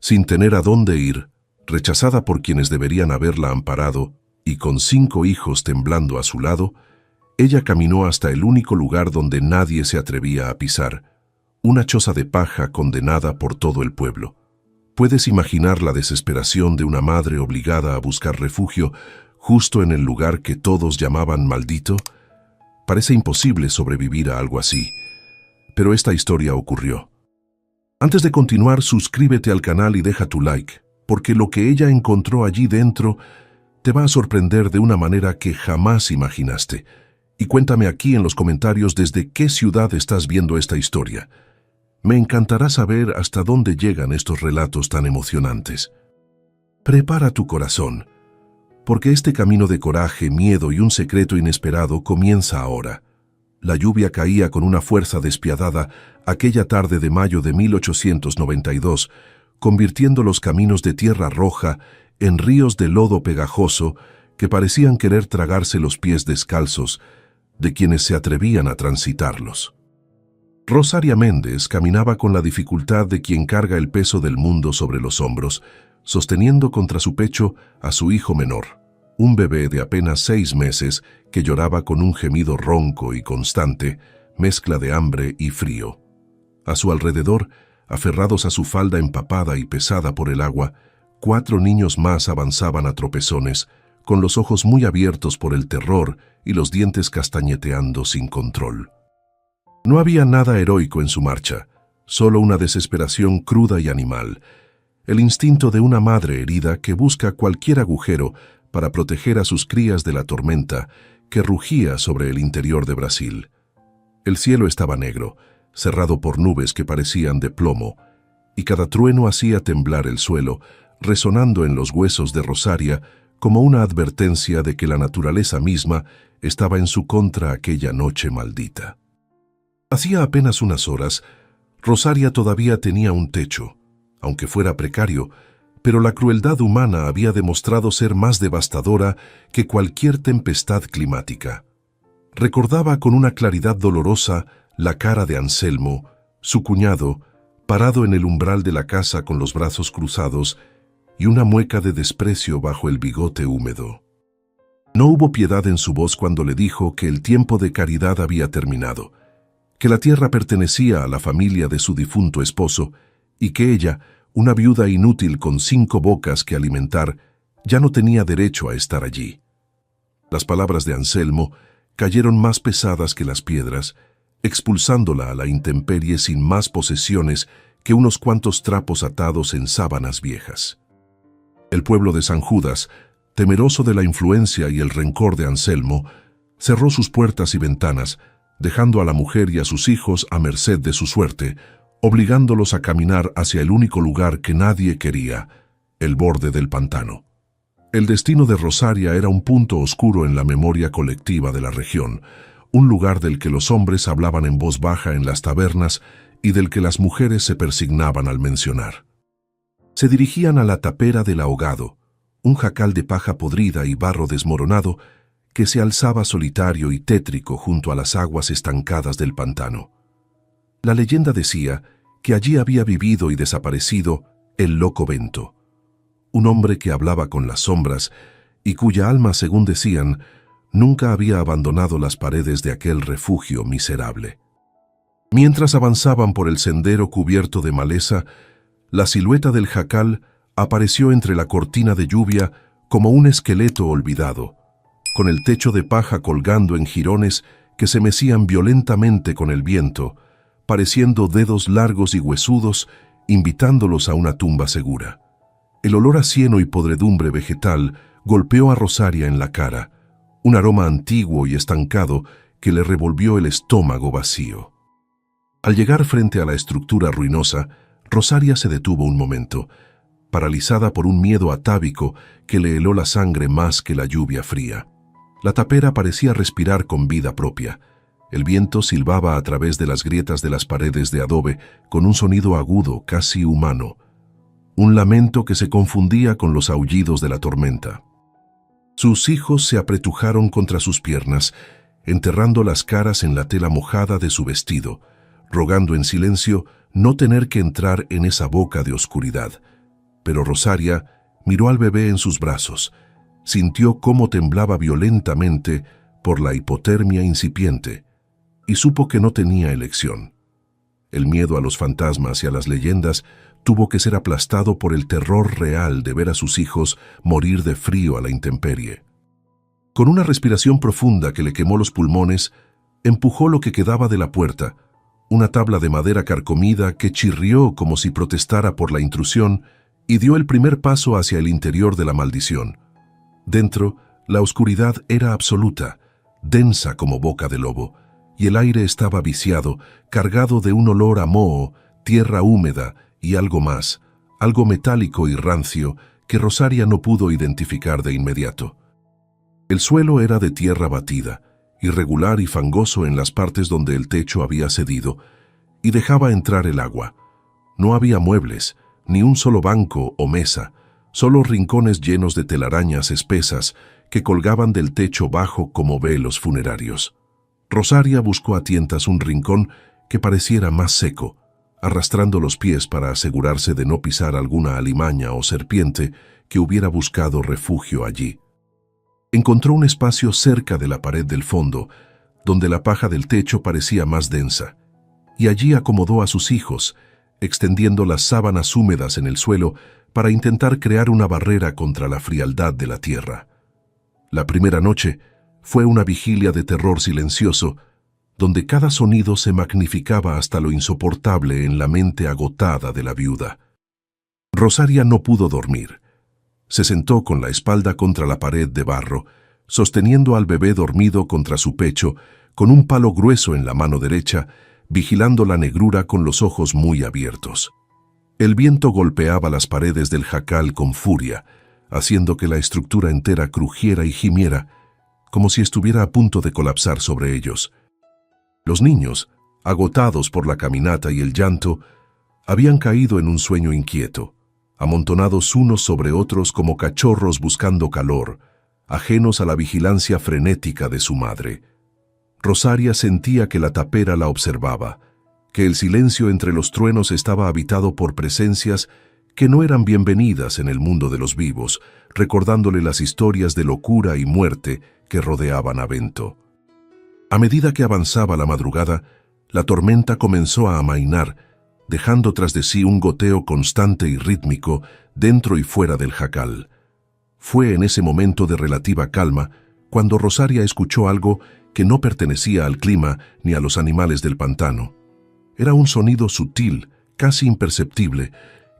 Sin tener a dónde ir, rechazada por quienes deberían haberla amparado, y con 5 hijos temblando a su lado, ella caminó hasta el único lugar donde nadie se atrevía a pisar, una choza de paja condenada por todo el pueblo. ¿Puedes imaginar la desesperación de una madre obligada a buscar refugio justo en el lugar que todos llamaban maldito? Parece imposible sobrevivir a algo así, pero esta historia ocurrió. Antes de continuar, suscríbete al canal y deja tu like, porque lo que ella encontró allí dentro te va a sorprender de una manera que jamás imaginaste. Y cuéntame aquí en los comentarios desde qué ciudad estás viendo esta historia. Me encantará saber hasta dónde llegan estos relatos tan emocionantes. Prepara tu corazón, porque este camino de coraje, miedo y un secreto inesperado comienza ahora. La lluvia caía con una fuerza despiadada aquella tarde de mayo de 1892, convirtiendo los caminos de tierra roja en ríos de lodo pegajoso que parecían querer tragarse los pies descalzos de quienes se atrevían a transitarlos. Rosaria Méndez caminaba con la dificultad de quien carga el peso del mundo sobre los hombros, sosteniendo contra su pecho a su hijo menor, un bebé de apenas 6 meses que lloraba con un gemido ronco y constante, mezcla de hambre y frío. A su alrededor, aferrados a su falda empapada y pesada por el agua, 4 niños más avanzaban a tropezones, con los ojos muy abiertos por el terror y los dientes castañeteando sin control. No había nada heroico en su marcha, solo una desesperación cruda y animal, el instinto de una madre herida que busca cualquier agujero para proteger a sus crías de la tormenta que rugía sobre el interior de Brasil. El cielo estaba negro, cerrado por nubes que parecían de plomo, y cada trueno hacía temblar el suelo, resonando en los huesos de Rosaria como una advertencia de que la naturaleza misma estaba en su contra aquella noche maldita. Hacía apenas unas horas, Rosaria todavía tenía un techo, aunque fuera precario, pero la crueldad humana había demostrado ser más devastadora que cualquier tempestad climática. Recordaba con una claridad dolorosa la cara de Anselmo, su cuñado, parado en el umbral de la casa con los brazos cruzados y una mueca de desprecio bajo el bigote húmedo. No hubo piedad en su voz cuando le dijo que el tiempo de caridad había terminado, que la tierra pertenecía a la familia de su difunto esposo y que ella, una viuda inútil con 5 bocas que alimentar, ya no tenía derecho a estar allí. Las palabras de Anselmo cayeron más pesadas que las piedras, expulsándola a la intemperie sin más posesiones que unos cuantos trapos atados en sábanas viejas. El pueblo de San Judas, temeroso de la influencia y el rencor de Anselmo, cerró sus puertas y ventanas, dejando a la mujer y a sus hijos a merced de su suerte, obligándolos a caminar hacia el único lugar que nadie quería, el borde del pantano. El destino de Rosaria era un punto oscuro en la memoria colectiva de la región, un lugar del que los hombres hablaban en voz baja en las tabernas y del que las mujeres se persignaban al mencionar. Se dirigían a la tapera del ahogado, un jacal de paja podrida y barro desmoronado que se alzaba solitario y tétrico junto a las aguas estancadas del pantano. La leyenda decía que allí había vivido y desaparecido el loco Bento, un hombre que hablaba con las sombras y cuya alma, según decían, nunca había abandonado las paredes de aquel refugio miserable. Mientras avanzaban por el sendero cubierto de maleza, la silueta del jacal apareció entre la cortina de lluvia como un esqueleto olvidado, con el techo de paja colgando en jirones que se mecían violentamente con el viento, pareciendo dedos largos y huesudos, invitándolos a una tumba segura. El olor a cieno y podredumbre vegetal golpeó a Rosaria en la cara, un aroma antiguo y estancado que le revolvió el estómago vacío. Al llegar frente a la estructura ruinosa, Rosaria se detuvo un momento, paralizada por un miedo atávico que le heló la sangre más que la lluvia fría. La tapera parecía respirar con vida propia. El viento silbaba a través de las grietas de las paredes de adobe con un sonido agudo, casi humano. Un lamento que se confundía con los aullidos de la tormenta. Sus hijos se apretujaron contra sus piernas, enterrando las caras en la tela mojada de su vestido, rogando en silencio no tener que entrar en esa boca de oscuridad, pero Rosaria miró al bebé en sus brazos, sintió cómo temblaba violentamente por la hipotermia incipiente y supo que no tenía elección. El miedo a los fantasmas y a las leyendas tuvo que ser aplastado por el terror real de ver a sus hijos morir de frío a la intemperie. Con una respiración profunda que le quemó los pulmones, empujó lo que quedaba de la puerta, una tabla de madera carcomida que chirrió como si protestara por la intrusión, y dio el primer paso hacia el interior de la maldición. Dentro, la oscuridad era absoluta, densa como boca de lobo, y el aire estaba viciado, cargado de un olor a moho, tierra húmeda y algo más, algo metálico y rancio que Rosaria no pudo identificar de inmediato. El suelo era de tierra batida, irregular y fangoso en las partes donde el techo había cedido, y dejaba entrar el agua. No había muebles, ni un solo banco o mesa, solo rincones llenos de telarañas espesas que colgaban del techo bajo como velos funerarios. Rosaria buscó a tientas un rincón que pareciera más seco, arrastrando los pies para asegurarse de no pisar alguna alimaña o serpiente que hubiera buscado refugio allí. Encontró un espacio cerca de la pared del fondo, donde la paja del techo parecía más densa, y allí acomodó a sus hijos, extendiendo las sábanas húmedas en el suelo para intentar crear una barrera contra la frialdad de la tierra. La primera noche fue una vigilia de terror silencioso, donde cada sonido se magnificaba hasta lo insoportable en la mente agotada de la viuda. Rosaria no pudo dormir. Se sentó con la espalda contra la pared de barro, sosteniendo al bebé dormido contra su pecho, con un palo grueso en la mano derecha, vigilando la negrura con los ojos muy abiertos. El viento golpeaba las paredes del jacal con furia, haciendo que la estructura entera crujiera y gimiera, como si estuviera a punto de colapsar sobre ellos. Los niños, agotados por la caminata y el llanto, habían caído en un sueño inquieto, amontonados unos sobre otros como cachorros buscando calor, ajenos a la vigilancia frenética de su madre. Rosaria sentía que la tapera la observaba, que el silencio entre los truenos estaba habitado por presencias que no eran bienvenidas en el mundo de los vivos, recordándole las historias de locura y muerte que rodeaban a Bento. A medida que avanzaba la madrugada, la tormenta comenzó a amainar, dejando tras de sí un goteo constante y rítmico dentro y fuera del jacal. Fue en ese momento de relativa calma cuando Rosaria escuchó algo que no pertenecía al clima ni a los animales del pantano. Era un sonido sutil, casi imperceptible,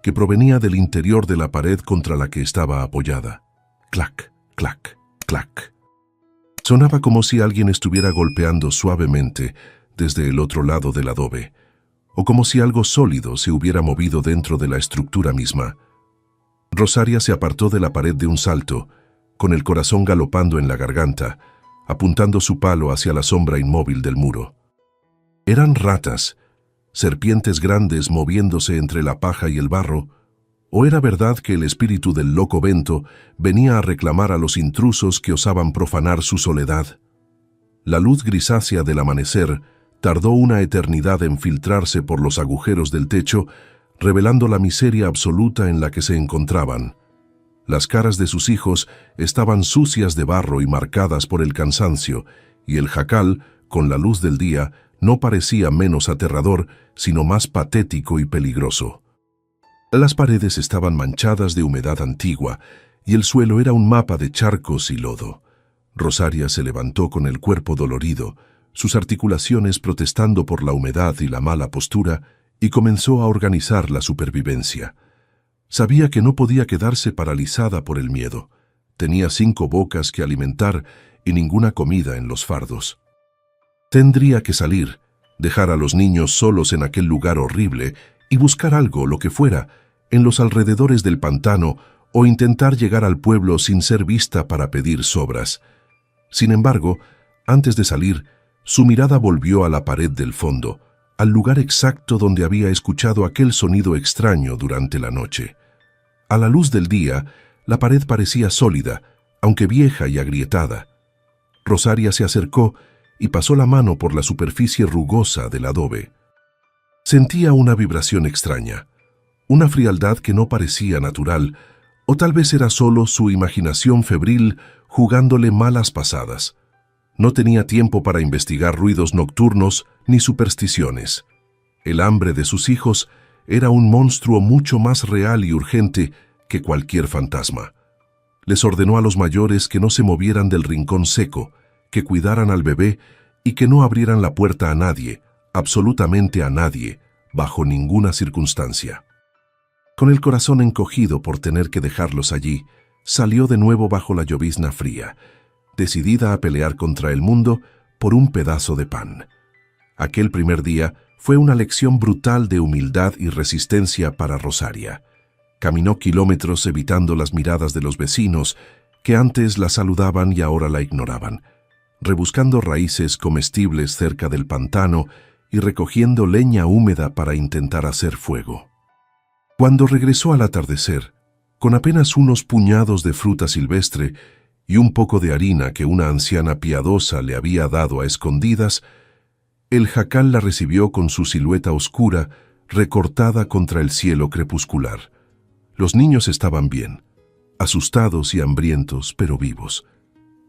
que provenía del interior de la pared contra la que estaba apoyada. Clac, clac, clac. Sonaba como si alguien estuviera golpeando suavemente desde el otro lado del adobe, o como si algo sólido se hubiera movido dentro de la estructura misma. Rosaria se apartó de la pared de un salto, con el corazón galopando en la garganta, apuntando su palo hacia la sombra inmóvil del muro. Eran ratas, serpientes grandes moviéndose entre la paja y el barro, ¿o era verdad que el espíritu del loco Bento venía a reclamar a los intrusos que osaban profanar su soledad? La luz grisácea del amanecer tardó una eternidad en filtrarse por los agujeros del techo, revelando la miseria absoluta en la que se encontraban. Las caras de sus hijos estaban sucias de barro y marcadas por el cansancio, y el jacal, con la luz del día, no parecía menos aterrador, sino más patético y peligroso. Las paredes estaban manchadas de humedad antigua, y el suelo era un mapa de charcos y lodo. Rosaria se levantó con el cuerpo dolorido, sus articulaciones protestando por la humedad y la mala postura, y comenzó a organizar la supervivencia. Sabía que no podía quedarse paralizada por el miedo. Tenía 5 bocas que alimentar y ninguna comida en los fardos. Tendría que salir, dejar a los niños solos en aquel lugar horrible y buscar algo, lo que fuera, en los alrededores del pantano o intentar llegar al pueblo sin ser vista para pedir sobras. Sin embargo, antes de salir, su mirada volvió a la pared del fondo, al lugar exacto donde había escuchado aquel sonido extraño durante la noche. A la luz del día, la pared parecía sólida, aunque vieja y agrietada. Rosaria se acercó y pasó la mano por la superficie rugosa del adobe. Sentía una vibración extraña, una frialdad que no parecía natural, o tal vez era solo su imaginación febril jugándole malas pasadas. No tenía tiempo para investigar ruidos nocturnos ni supersticiones. El hambre de sus hijos era un monstruo mucho más real y urgente que cualquier fantasma. Les ordenó a los mayores que no se movieran del rincón seco, que cuidaran al bebé y que no abrieran la puerta a nadie, absolutamente a nadie, bajo ninguna circunstancia. Con el corazón encogido por tener que dejarlos allí, salió de nuevo bajo la llovizna fría, decidida a pelear contra el mundo por un pedazo de pan. Aquel primer día fue una lección brutal de humildad y resistencia para Rosaria. Caminó kilómetros evitando las miradas de los vecinos, que antes la saludaban y ahora la ignoraban, rebuscando raíces comestibles cerca del pantano y recogiendo leña húmeda para intentar hacer fuego. Cuando regresó al atardecer, con apenas unos puñados de fruta silvestre y un poco de harina que una anciana piadosa le había dado a escondidas, el jacal la recibió con su silueta oscura, recortada contra el cielo crepuscular. Los niños estaban bien, asustados y hambrientos, pero vivos.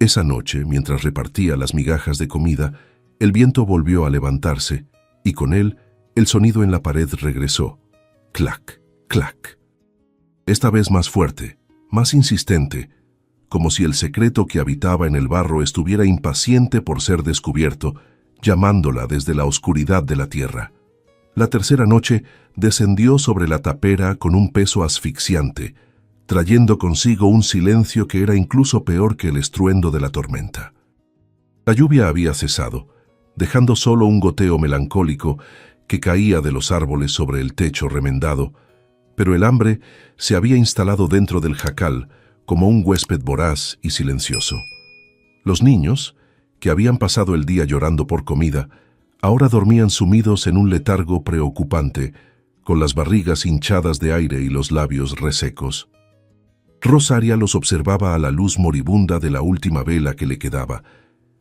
Esa noche, mientras repartía las migajas de comida, el viento volvió a levantarse, y con él el sonido en la pared regresó. Clac, clac. Esta vez más fuerte, más insistente, como si el secreto que habitaba en el barro estuviera impaciente por ser descubierto, llamándola desde la oscuridad de la tierra. La tercera noche descendió sobre la tapera con un peso asfixiante, trayendo consigo un silencio que era incluso peor que el estruendo de la tormenta. La lluvia había cesado, dejando solo un goteo melancólico que caía de los árboles sobre el techo remendado, pero el hambre se había instalado dentro del jacal como un huésped voraz y silencioso. Los niños, que habían pasado el día llorando por comida, ahora dormían sumidos en un letargo preocupante, con las barrigas hinchadas de aire y los labios resecos. Rosaria los observaba a la luz moribunda de la última vela que le quedaba,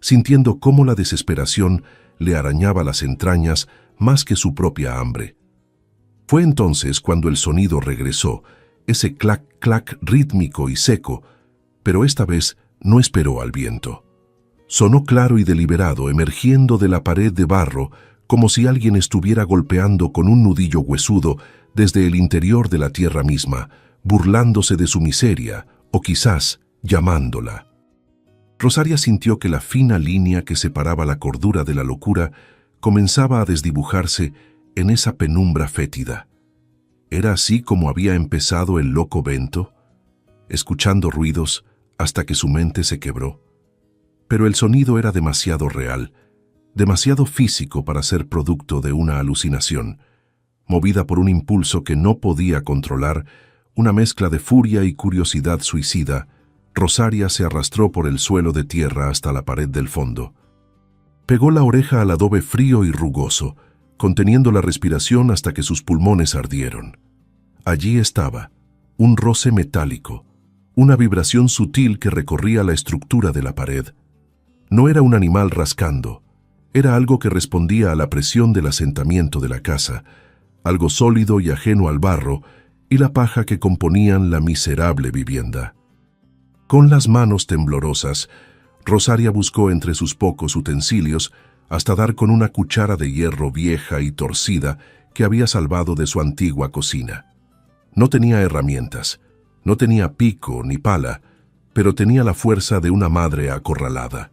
sintiendo cómo la desesperación le arañaba las entrañas más que su propia hambre. Fue entonces cuando el sonido regresó, ese clac-clac rítmico y seco, pero esta vez no esperó al viento. Sonó claro y deliberado, emergiendo de la pared de barro, como si alguien estuviera golpeando con un nudillo huesudo desde el interior de la tierra misma, burlándose de su miseria, o quizás llamándola. Rosaria sintió que la fina línea que separaba la cordura de la locura comenzaba a desdibujarse en esa penumbra fétida. ¿Era así como había empezado el loco Bento? Escuchando ruidos hasta que su mente se quebró. Pero el sonido era demasiado real, demasiado físico para ser producto de una alucinación. Movida por un impulso que no podía controlar, una mezcla de furia y curiosidad suicida, Rosaria se arrastró por el suelo de tierra hasta la pared del fondo. Pegó la oreja al adobe frío y rugoso, conteniendo la respiración hasta que sus pulmones ardieron. Allí estaba, un roce metálico, una vibración sutil que recorría la estructura de la pared. No era un animal rascando, era algo que respondía a la presión del asentamiento de la casa, algo sólido y ajeno al barro y la paja que componían la miserable vivienda. Con las manos temblorosas, Rosaria buscó entre sus pocos utensilios hasta dar con una cuchara de hierro vieja y torcida que había salvado de su antigua cocina. No tenía herramientas, no tenía pico ni pala, pero tenía la fuerza de una madre acorralada.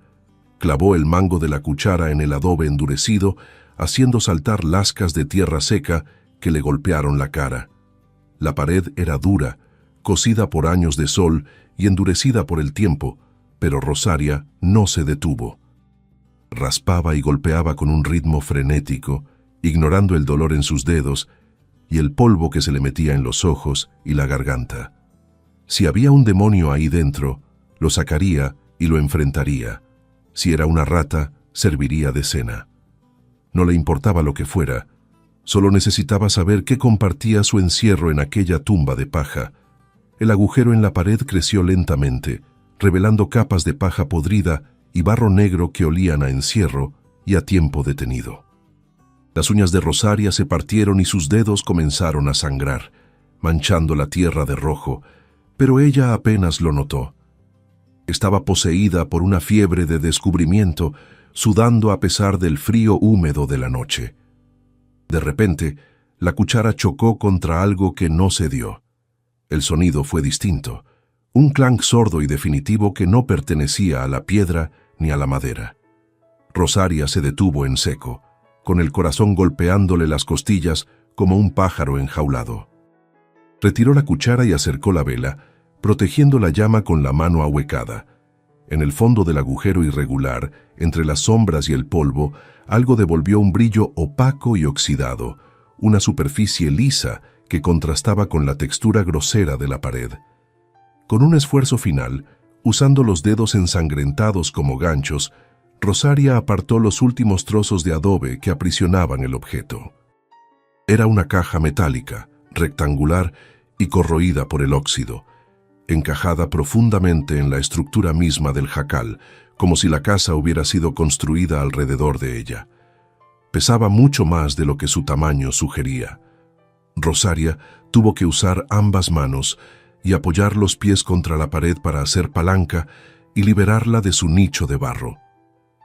Clavó el mango de la cuchara en el adobe endurecido, haciendo saltar lascas de tierra seca que le golpearon la cara. La pared era dura, cocida por años de sol y endurecida por el tiempo, pero Rosaria no se detuvo. Raspaba y golpeaba con un ritmo frenético, ignorando el dolor en sus dedos y el polvo que se le metía en los ojos y la garganta. Si había un demonio ahí dentro, lo sacaría y lo enfrentaría. Si era una rata, serviría de cena. No le importaba lo que fuera, solo necesitaba saber qué compartía su encierro en aquella tumba de paja. El agujero en la pared creció lentamente, revelando capas de paja podrida y barro negro que olían a encierro y a tiempo detenido. Las uñas de Rosaria se partieron y sus dedos comenzaron a sangrar. manchando la tierra de rojo, pero ella apenas lo notó. Estaba poseída por una fiebre de descubrimiento, sudando a pesar del frío húmedo de la noche. De repente, la cuchara chocó contra algo que no cedió. El sonido fue distinto, un clank sordo y definitivo que no pertenecía a la piedra ni a la madera. Rosaria se detuvo en seco, con el corazón golpeándole las costillas como un pájaro enjaulado. Retiró la cuchara y acercó la vela, protegiendo la llama con la mano ahuecada. En el fondo del agujero irregular, entre las sombras y el polvo, algo devolvió un brillo opaco y oxidado, una superficie lisa que contrastaba con la textura grosera de la pared. Con un esfuerzo final, usando los dedos ensangrentados como ganchos, Rosaria apartó los últimos trozos de adobe que aprisionaban el objeto. Era una caja metálica, rectangular y corroída por el óxido, encajada profundamente en la estructura misma del jacal, como si la casa hubiera sido construida alrededor de ella. Pesaba mucho más de lo que su tamaño sugería. Rosaria tuvo que usar ambas manos y apoyar los pies contra la pared para hacer palanca y liberarla de su nicho de barro.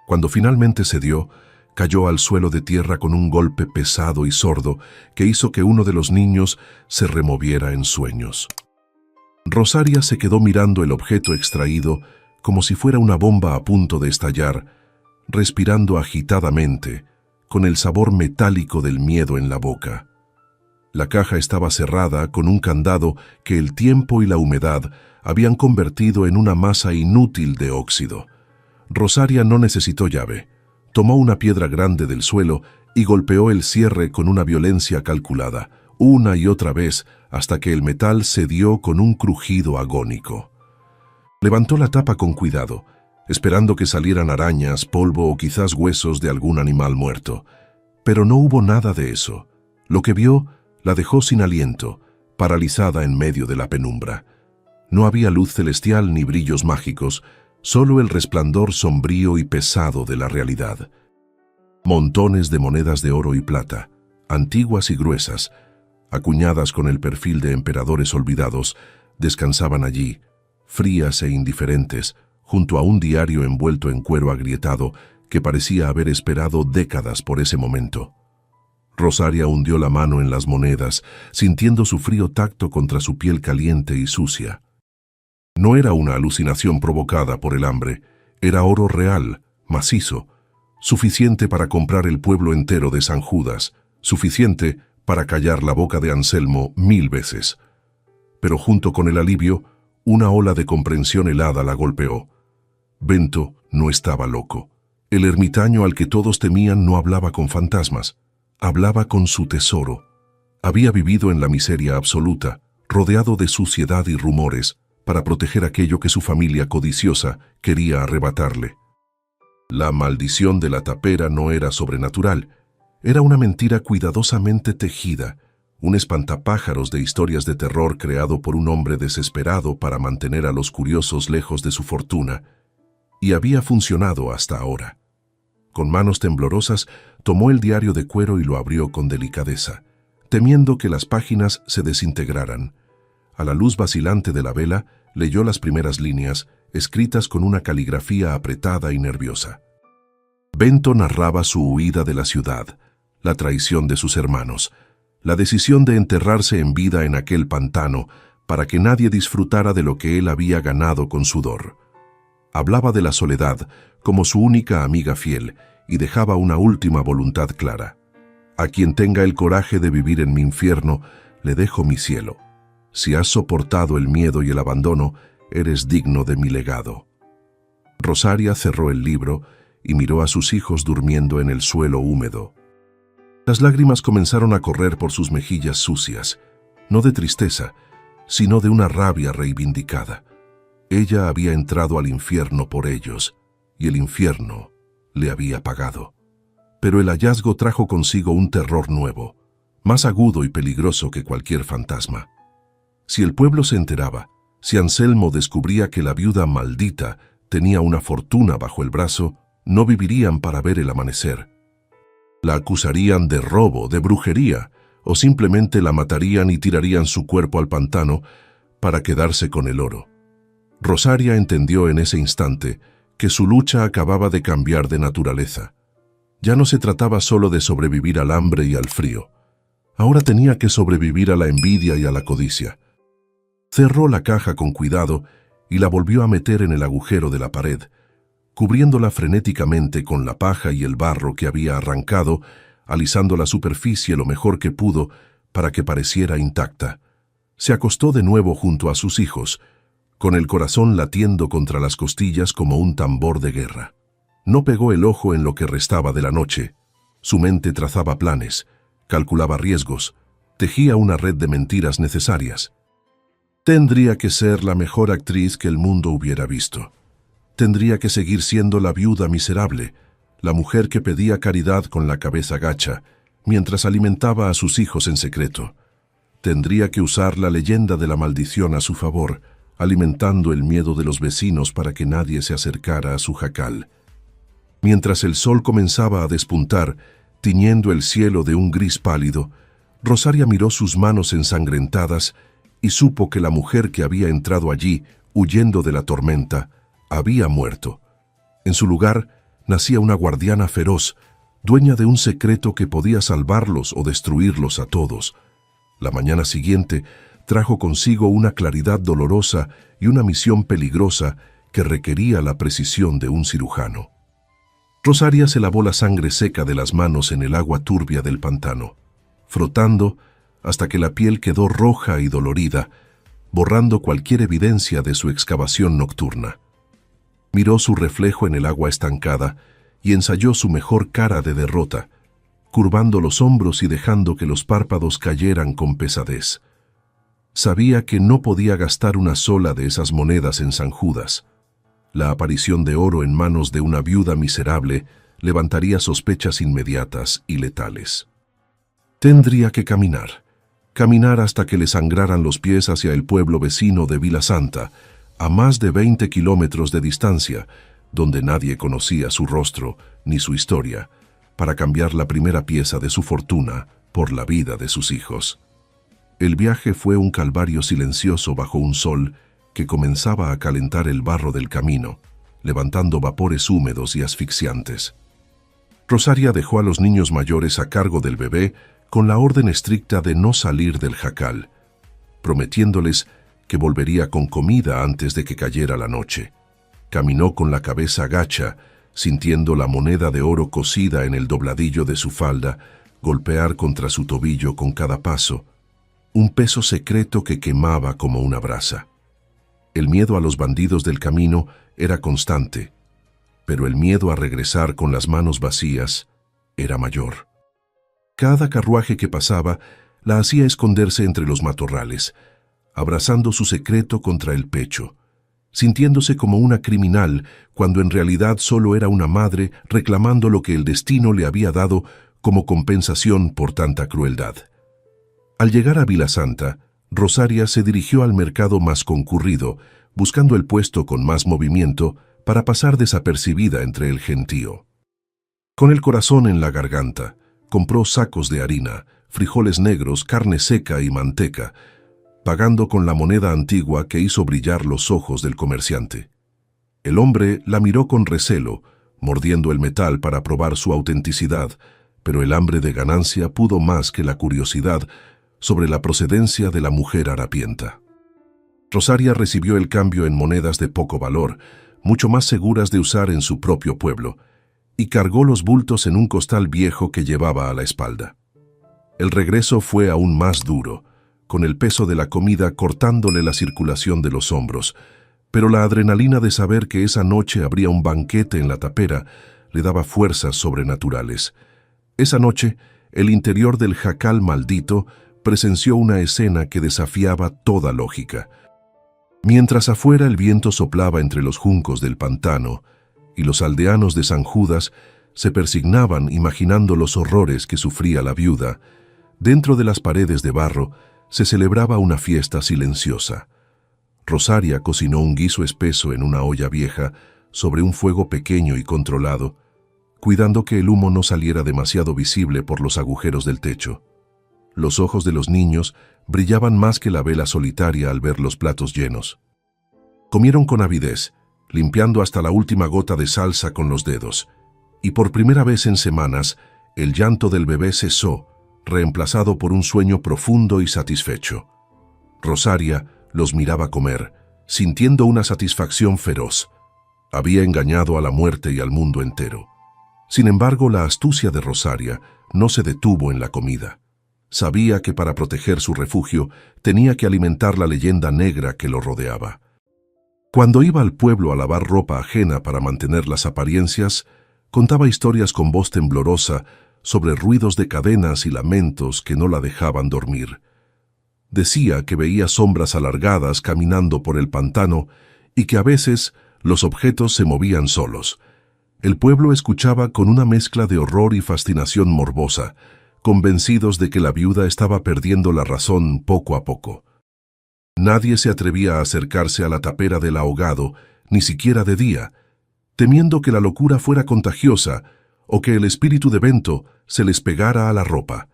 Cuando finalmente cedió, cayó al suelo de tierra con un golpe pesado y sordo que hizo que uno de los niños se removiera en sueños. Rosaria se quedó mirando el objeto extraído como si fuera una bomba a punto de estallar, respirando agitadamente, con el sabor metálico del miedo en la boca. La caja estaba cerrada con un candado que el tiempo y la humedad habían convertido en una masa inútil de óxido. Rosaria no necesitó llave. Tomó una piedra grande del suelo y golpeó el cierre con una violencia calculada, una y otra vez, hasta que el metal cedió con un crujido agónico. Levantó la tapa con cuidado, esperando que salieran arañas, polvo o quizás huesos de algún animal muerto. Pero no hubo nada de eso. Lo que vio la dejó sin aliento, paralizada en medio de la penumbra. No había luz celestial ni brillos mágicos, solo el resplandor sombrío y pesado de la realidad. Montones de monedas de oro y plata, antiguas y gruesas, acuñadas con el perfil de emperadores olvidados, descansaban allí, frías e indiferentes, junto a un diario envuelto en cuero agrietado que parecía haber esperado décadas por ese momento. Rosaria hundió la mano en las monedas, sintiendo su frío tacto contra su piel caliente y sucia. No era una alucinación provocada por el hambre, era oro real, macizo, suficiente para comprar el pueblo entero de San Judas, suficiente para callar la boca de Anselmo 1000 veces. Pero junto con el alivio, una ola de comprensión helada la golpeó. Bento no estaba loco. El ermitaño al que todos temían no hablaba con fantasmas, hablaba con su tesoro. Había vivido en la miseria absoluta, rodeado de suciedad y rumores, para proteger aquello que su familia codiciosa quería arrebatarle. La maldición de la tapera no era sobrenatural, era una mentira cuidadosamente tejida, un espantapájaros de historias de terror creado por un hombre desesperado para mantener a los curiosos lejos de su fortuna, y había funcionado hasta ahora. Con manos temblorosas, tomó el diario de cuero y lo abrió con delicadeza, temiendo que las páginas se desintegraran. A la luz vacilante de la vela, leyó las primeras líneas, escritas con una caligrafía apretada y nerviosa. Bento narraba su huida de la ciudad, la traición de sus hermanos, la decisión de enterrarse en vida en aquel pantano para que nadie disfrutara de lo que él había ganado con sudor. Hablaba de la soledad como su única amiga fiel y dejaba una última voluntad clara. A quien tenga el coraje de vivir en mi infierno, le dejo mi cielo. Si has soportado el miedo y el abandono, eres digno de mi legado. Rosaria cerró el libro y miró a sus hijos durmiendo en el suelo húmedo. Las lágrimas comenzaron a correr por sus mejillas sucias, no de tristeza, sino de una rabia reivindicada. Ella había entrado al infierno por ellos, y el infierno le había pagado. Pero el hallazgo trajo consigo un terror nuevo, más agudo y peligroso que cualquier fantasma. Si el pueblo se enteraba, si Anselmo descubría que la viuda maldita tenía una fortuna bajo el brazo, no vivirían para ver el amanecer. La acusarían de robo, de brujería, o simplemente la matarían y tirarían su cuerpo al pantano para quedarse con el oro. Rosaria entendió en ese instante que su lucha acababa de cambiar de naturaleza. Ya no se trataba solo de sobrevivir al hambre y al frío. Ahora tenía que sobrevivir a la envidia y a la codicia. Cerró la caja con cuidado y la volvió a meter en el agujero de la pared, cubriéndola frenéticamente con la paja y el barro que había arrancado, alisando la superficie lo mejor que pudo para que pareciera intacta. Se acostó de nuevo junto a sus hijos, con el corazón latiendo contra las costillas como un tambor de guerra. No pegó el ojo en lo que restaba de la noche. Su mente trazaba planes, calculaba riesgos, tejía una red de mentiras necesarias. Tendría que ser la mejor actriz que el mundo hubiera visto. Tendría que seguir siendo la viuda miserable, la mujer que pedía caridad con la cabeza gacha, mientras alimentaba a sus hijos en secreto. Tendría que usar la leyenda de la maldición a su favor, alimentando el miedo de los vecinos para que nadie se acercara a su jacal. Mientras el sol comenzaba a despuntar, tiñendo el cielo de un gris pálido, Rosaria miró sus manos ensangrentadas y supo que la mujer que había entrado allí, huyendo de la tormenta, había muerto. En su lugar nacía una guardiana feroz, dueña de un secreto que podía salvarlos o destruirlos a todos. La mañana siguiente trajo consigo una claridad dolorosa y una misión peligrosa que requería la precisión de un cirujano. Rosaria se lavó la sangre seca de las manos en el agua turbia del pantano, frotando hasta que la piel quedó roja y dolorida, borrando cualquier evidencia de su excavación nocturna. Miró su reflejo en el agua estancada y ensayó su mejor cara de derrota, curvando los hombros y dejando que los párpados cayeran con pesadez. Sabía que no podía gastar una sola de esas monedas en San Judas. La aparición de oro en manos de una viuda miserable levantaría sospechas inmediatas y letales. Tendría que caminar hasta que le sangraran los pies hacia el pueblo vecino de Vila Santa, a más de 20 kilómetros de distancia, donde nadie conocía su rostro ni su historia, para cambiar la primera pieza de su fortuna por la vida de sus hijos. El viaje fue un calvario silencioso bajo un sol que comenzaba a calentar el barro del camino, levantando vapores húmedos y asfixiantes. Rosaria dejó a los niños mayores a cargo del bebé con la orden estricta de no salir del jacal, prometiéndoles que volvería con comida antes de que cayera la noche. Caminó con la cabeza gacha, sintiendo la moneda de oro cosida en el dobladillo de su falda golpear contra su tobillo con cada paso, un peso secreto que quemaba como una brasa. El miedo a los bandidos del camino era constante, pero el miedo a regresar con las manos vacías era mayor. Cada carruaje que pasaba la hacía esconderse entre los matorrales, abrazando su secreto contra el pecho, sintiéndose como una criminal cuando en realidad solo era una madre reclamando lo que el destino le había dado como compensación por tanta crueldad. Al llegar a Vila Santa, Rosaria se dirigió al mercado más concurrido, buscando el puesto con más movimiento para pasar desapercibida entre el gentío. Con el corazón en la garganta, compró sacos de harina, frijoles negros, carne seca y manteca, pagando con la moneda antigua que hizo brillar los ojos del comerciante. El hombre la miró con recelo, mordiendo el metal para probar su autenticidad, pero el hambre de ganancia pudo más que la curiosidad sobre la procedencia de la mujer harapienta. Rosaria recibió el cambio en monedas de poco valor, mucho más seguras de usar en su propio pueblo, y cargó los bultos en un costal viejo que llevaba a la espalda. El regreso fue aún más duro, con el peso de la comida cortándole la circulación de los hombros, pero la adrenalina de saber que esa noche habría un banquete en la tapera le daba fuerzas sobrenaturales. Esa noche, el interior del jacal maldito presenció una escena que desafiaba toda lógica. Mientras afuera el viento soplaba entre los juncos del pantano, y los aldeanos de San Judas se persignaban imaginando los horrores que sufría la viuda, dentro de las paredes de barro se celebraba una fiesta silenciosa. Rosaria cocinó un guiso espeso en una olla vieja sobre un fuego pequeño y controlado, cuidando que el humo no saliera demasiado visible por los agujeros del techo. Los ojos de los niños brillaban más que la vela solitaria al ver los platos llenos. Comieron con avidez, limpiando hasta la última gota de salsa con los dedos, y por primera vez en semanas, el llanto del bebé cesó, reemplazado por un sueño profundo y satisfecho. Rosaria los miraba comer, sintiendo una satisfacción feroz. Había engañado a la muerte y al mundo entero. Sin embargo, la astucia de Rosaria no se detuvo en la comida. Sabía que para proteger su refugio tenía que alimentar la leyenda negra que lo rodeaba. Cuando iba al pueblo a lavar ropa ajena para mantener las apariencias, contaba historias con voz temblorosa sobre ruidos de cadenas y lamentos que no la dejaban dormir. Decía que veía sombras alargadas caminando por el pantano y que a veces los objetos se movían solos. El pueblo escuchaba con una mezcla de horror y fascinación morbosa, convencidos de que la viuda estaba perdiendo la razón poco a poco. Nadie se atrevía a acercarse a la tapera del ahogado, ni siquiera de día, temiendo que la locura fuera contagiosa o que el espíritu de Bento se les pegara a la ropa.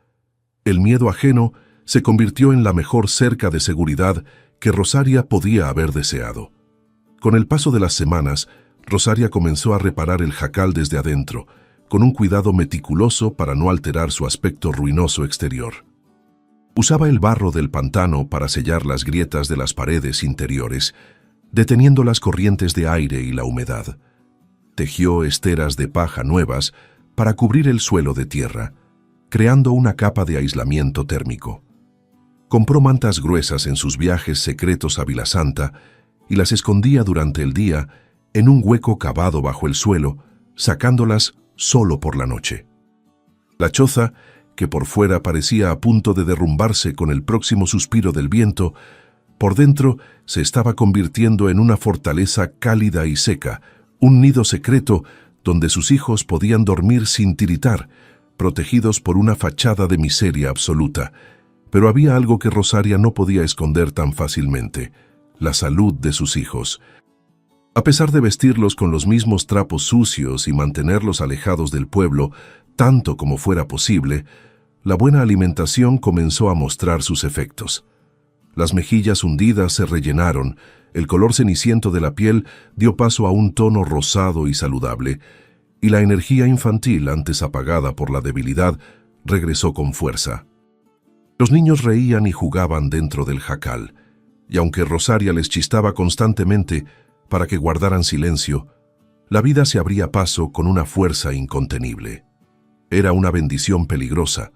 El miedo ajeno se convirtió en la mejor cerca de seguridad que Rosaria podía haber deseado. Con el paso de las semanas, Rosaria comenzó a reparar el jacal desde adentro, con un cuidado meticuloso para no alterar su aspecto ruinoso exterior. Usaba el barro del pantano para sellar las grietas de las paredes interiores, deteniendo las corrientes de aire y la humedad. Tejió esteras de paja nuevas para cubrir el suelo de tierra, creando una capa de aislamiento térmico. Compró mantas gruesas en sus viajes secretos a Vilasanta y las escondía durante el día en un hueco cavado bajo el suelo, sacándolas solo por la noche. La choza, que por fuera parecía a punto de derrumbarse con el próximo suspiro del viento, por dentro se estaba convirtiendo en una fortaleza cálida y seca, un nido secreto donde sus hijos podían dormir sin tiritar, protegidos por una fachada de miseria absoluta. Pero había algo que Rosaria no podía esconder tan fácilmente: la salud de sus hijos. A pesar de vestirlos con los mismos trapos sucios y mantenerlos alejados del pueblo, tanto como fuera posible, la buena alimentación comenzó a mostrar sus efectos. Las mejillas hundidas se rellenaron, el color ceniciento de la piel dio paso a un tono rosado y saludable, y la energía infantil, antes apagada por la debilidad, regresó con fuerza. Los niños reían y jugaban dentro del jacal, y aunque Rosaria les chistaba constantemente para que guardaran silencio, la vida se abría paso con una fuerza incontenible. Era una bendición peligrosa,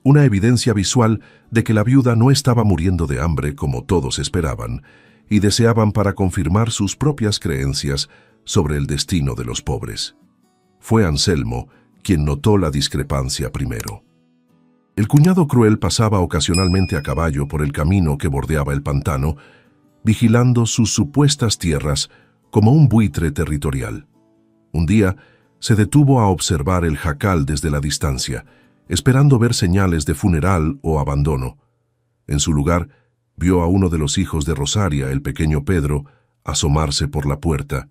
una evidencia visual de que la viuda no estaba muriendo de hambre como todos esperaban, y deseaban para confirmar sus propias creencias sobre el destino de los pobres. Fue Anselmo quien notó la discrepancia primero. El cuñado cruel pasaba ocasionalmente a caballo por el camino que bordeaba el pantano, vigilando sus supuestas tierras como un buitre territorial. Un día se detuvo a observar el jacal desde la distancia, esperando ver señales de funeral o abandono. En su lugar, vio a uno de los hijos de Rosaria, el pequeño Pedro, asomarse por la puerta.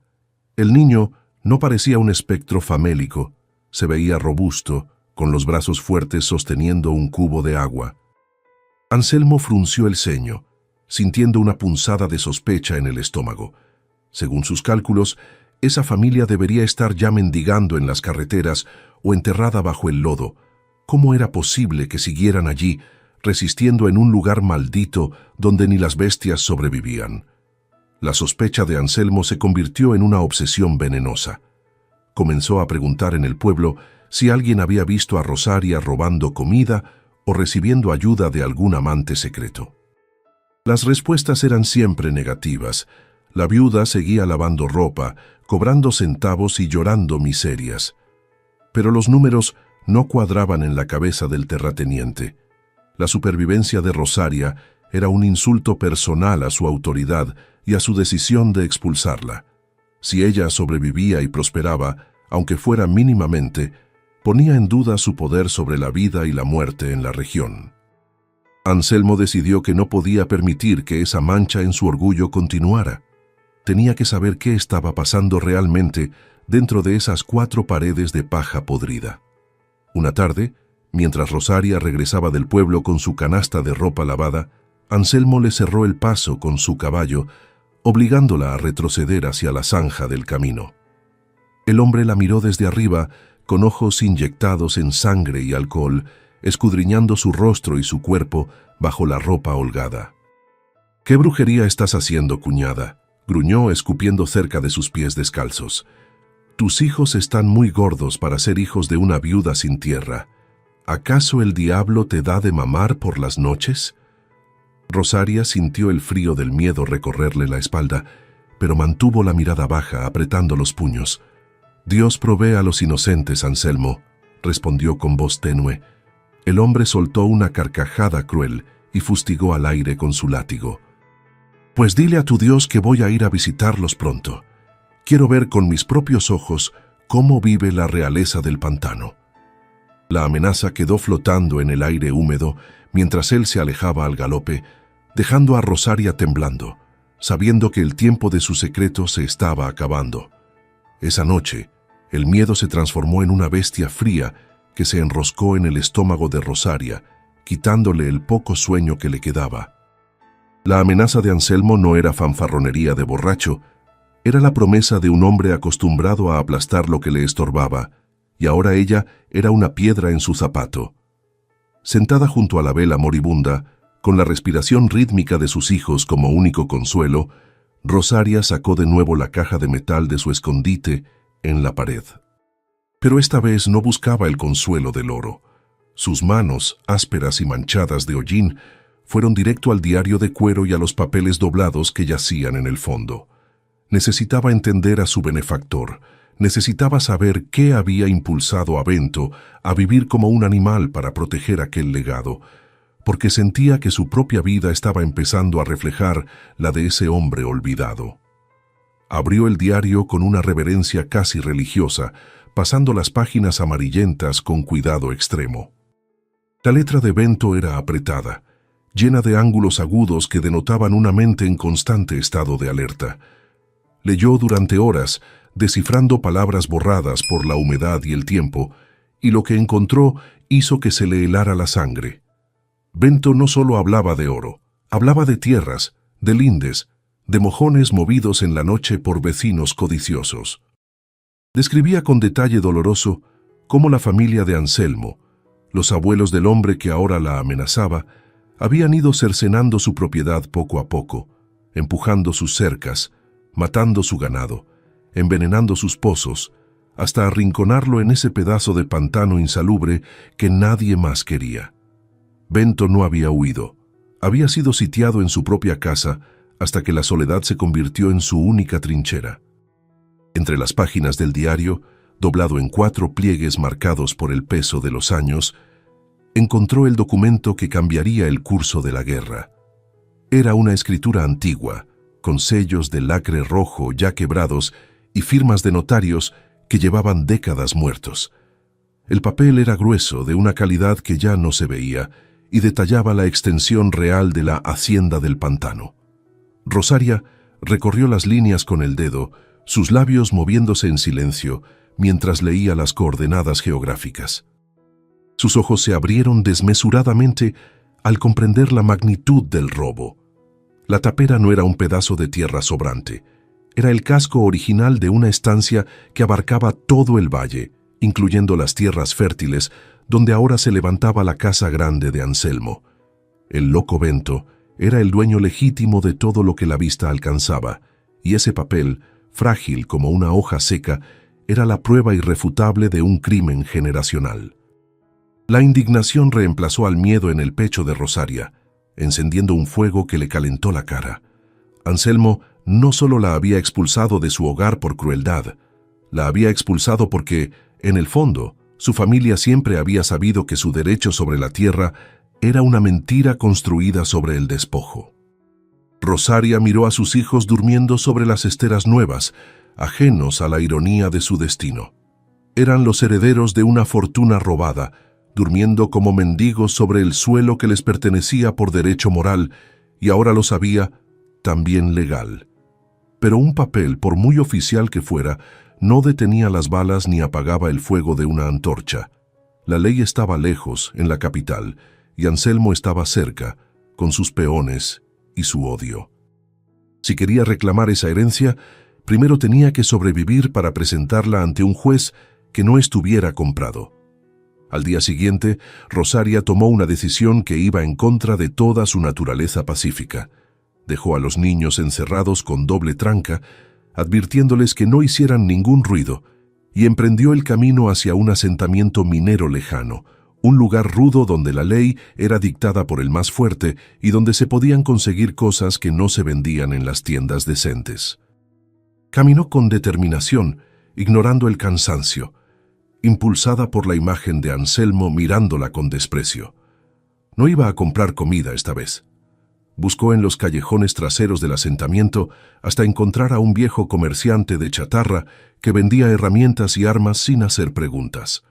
El niño no parecía un espectro famélico, se veía robusto, con los brazos fuertes sosteniendo un cubo de agua. Anselmo frunció el ceño, sintiendo una punzada de sospecha en el estómago. Según sus cálculos, esa familia debería estar ya mendigando en las carreteras o enterrada bajo el lodo. ¿Cómo era posible que siguieran allí, resistiendo en un lugar maldito donde ni las bestias sobrevivían? La sospecha de Anselmo se convirtió en una obsesión venenosa. Comenzó a preguntar en el pueblo si alguien había visto a Rosaria robando comida o recibiendo ayuda de algún amante secreto. Las respuestas eran siempre negativas. La viuda seguía lavando ropa, cobrando centavos y llorando miserias. Pero los números no cuadraban en la cabeza del terrateniente. La supervivencia de Rosaria era un insulto personal a su autoridad y a su decisión de expulsarla. Si ella sobrevivía y prosperaba, aunque fuera mínimamente, ponía en duda su poder sobre la vida y la muerte en la región. Anselmo decidió que no podía permitir que esa mancha en su orgullo continuara. Tenía que saber qué estaba pasando realmente dentro de esas 4 paredes de paja podrida. Una tarde, Mientras Rosaria regresaba del pueblo con su canasta de ropa lavada, Anselmo le cerró el paso con su caballo, obligándola a retroceder hacia la zanja del camino. El hombre la miró desde arriba, con ojos inyectados en sangre y alcohol, escudriñando su rostro y su cuerpo bajo la ropa holgada. «¿Qué brujería estás haciendo, cuñada?», gruñó escupiendo cerca de sus pies descalzos. «Tus hijos están muy gordos para ser hijos de una viuda sin tierra. ¿Acaso el diablo te da de mamar por las noches?». Rosaria sintió el frío del miedo recorrerle la espalda, pero mantuvo la mirada baja, apretando los puños. «Dios provee a los inocentes, Anselmo», respondió con voz tenue. El hombre soltó una carcajada cruel y fustigó al aire con su látigo. «Pues dile a tu Dios que voy a ir a visitarlos pronto. Quiero ver con mis propios ojos cómo vive la realeza del pantano». La amenaza quedó flotando en el aire húmedo mientras él se alejaba al galope, dejando a Rosaria temblando, sabiendo que el tiempo de su secreto se estaba acabando. Esa noche, el miedo se transformó en una bestia fría que se enroscó en el estómago de Rosaria, quitándole el poco sueño que le quedaba. La amenaza de Anselmo no era fanfarronería de borracho, era la promesa de un hombre acostumbrado a aplastar lo que le estorbaba, y ahora ella era una piedra en su zapato. Sentada junto a la vela moribunda, con la respiración rítmica de sus hijos como único consuelo, Rosaria sacó de nuevo la caja de metal de su escondite en la pared. Pero esta vez no buscaba el consuelo del oro. Sus manos, ásperas y manchadas de hollín, fueron directo al diario de cuero y a los papeles doblados que yacían en el fondo. Necesitaba entender a su benefactor. Necesitaba saber qué había impulsado a Bento a vivir como un animal para proteger aquel legado, porque sentía que su propia vida estaba empezando a reflejar la de ese hombre olvidado. Abrió el diario con una reverencia casi religiosa, pasando las páginas amarillentas con cuidado extremo. La letra de Bento era apretada, llena de ángulos agudos que denotaban una mente en constante estado de alerta. Leyó durante horas, descifrando palabras borradas por la humedad y el tiempo, y lo que encontró hizo que se le helara la sangre. Bento no solo hablaba de oro, hablaba de tierras, de lindes, de mojones movidos en la noche por vecinos codiciosos. Describía con detalle doloroso cómo la familia de Anselmo, los abuelos del hombre que ahora la amenazaba, habían ido cercenando su propiedad poco a poco, empujando sus cercas, matando su ganado, envenenando sus pozos, hasta arrinconarlo en ese pedazo de pantano insalubre que nadie más quería. Bento no había huido. Había sido sitiado en su propia casa hasta que la soledad se convirtió en su única trinchera. Entre las páginas del diario, doblado en 4 pliegues marcados por el peso de los años, encontró el documento que cambiaría el curso de la guerra. Era una escritura antigua, con sellos de lacre rojo ya quebrados y firmas de notarios que llevaban décadas muertos. El papel era grueso, de una calidad que ya no se veía, y detallaba la extensión real de la hacienda del pantano. Rosaria recorrió las líneas con el dedo, sus labios moviéndose en silencio mientras leía las coordenadas geográficas. Sus ojos se abrieron desmesuradamente al comprender la magnitud del robo. La tapera no era un pedazo de tierra sobrante, era el casco original de una estancia que abarcaba todo el valle, incluyendo las tierras fértiles, donde ahora se levantaba la casa grande de Anselmo. El loco Bento era el dueño legítimo de todo lo que la vista alcanzaba, y ese papel, frágil como una hoja seca, era la prueba irrefutable de un crimen generacional. La indignación reemplazó al miedo en el pecho de Rosaria, encendiendo un fuego que le calentó la cara. Anselmo no solo la había expulsado de su hogar por crueldad, la había expulsado porque, en el fondo, su familia siempre había sabido que su derecho sobre la tierra era una mentira construida sobre el despojo. Rosaria miró a sus hijos durmiendo sobre las esteras nuevas, ajenos a la ironía de su destino. Eran los herederos de una fortuna robada, durmiendo como mendigos sobre el suelo que les pertenecía por derecho moral, y ahora lo sabía, también legal. Pero un papel, por muy oficial que fuera, no detenía las balas ni apagaba el fuego de una antorcha. La ley estaba lejos, en la capital, y Anselmo estaba cerca, con sus peones y su odio. Si quería reclamar esa herencia, primero tenía que sobrevivir para presentarla ante un juez que no estuviera comprado. Al día siguiente, Rosaria tomó una decisión que iba en contra de toda su naturaleza pacífica. Dejó a los niños encerrados con doble tranca, advirtiéndoles que no hicieran ningún ruido, y emprendió el camino hacia un asentamiento minero lejano, un lugar rudo donde la ley era dictada por el más fuerte y donde se podían conseguir cosas que no se vendían en las tiendas decentes. Caminó con determinación, ignorando el cansancio, impulsada por la imagen de Anselmo mirándola con desprecio. No iba a comprar comida esta vez. Buscó en los callejones traseros del asentamiento hasta encontrar a un viejo comerciante de chatarra que vendía herramientas y armas sin hacer preguntas.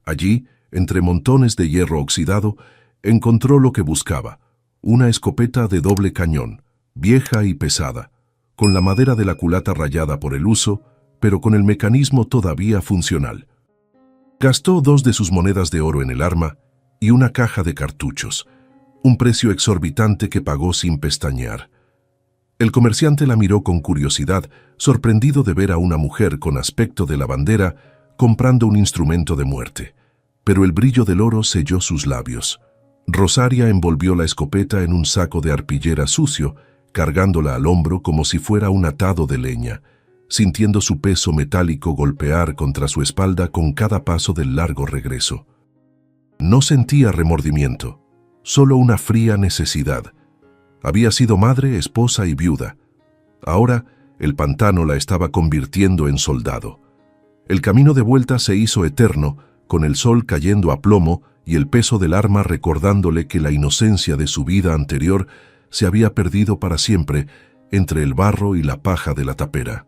Allí, entre montones de hierro oxidado, encontró lo que buscaba, una escopeta de doble cañón, vieja y pesada, con la madera de la culata rayada por el uso, pero con el mecanismo todavía funcional. Gastó 2 de sus monedas de oro en el arma y una caja de cartuchos, un precio exorbitante que pagó sin pestañear. El comerciante la miró con curiosidad, sorprendido de ver a una mujer con aspecto de lavandera comprando un instrumento de muerte, pero el brillo del oro selló sus labios. Rosaria envolvió la escopeta en un saco de arpillera sucio, cargándola al hombro como si fuera un atado de leña, sintiendo su peso metálico golpear contra su espalda con cada paso del largo regreso. No sentía remordimiento, solo una fría necesidad. Había sido madre, esposa y viuda. Ahora, el pantano la estaba convirtiendo en soldado. El camino de vuelta se hizo eterno, con el sol cayendo a plomo y el peso del arma recordándole que la inocencia de su vida anterior se había perdido para siempre entre el barro y la paja de la tapera.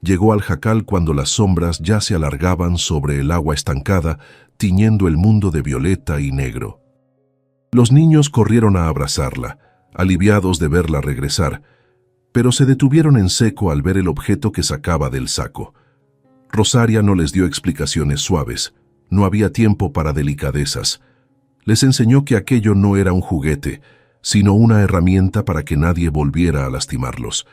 Llegó al jacal cuando las sombras ya se alargaban sobre el agua estancada, tiñendo el mundo de violeta y negro. Los niños corrieron a abrazarla, aliviados de verla regresar, pero se detuvieron en seco al ver el objeto que sacaba del saco. Rosaria no les dio explicaciones suaves, no había tiempo para delicadezas. Les enseñó que aquello no era un juguete, sino una herramienta para que nadie volviera a lastimarlos.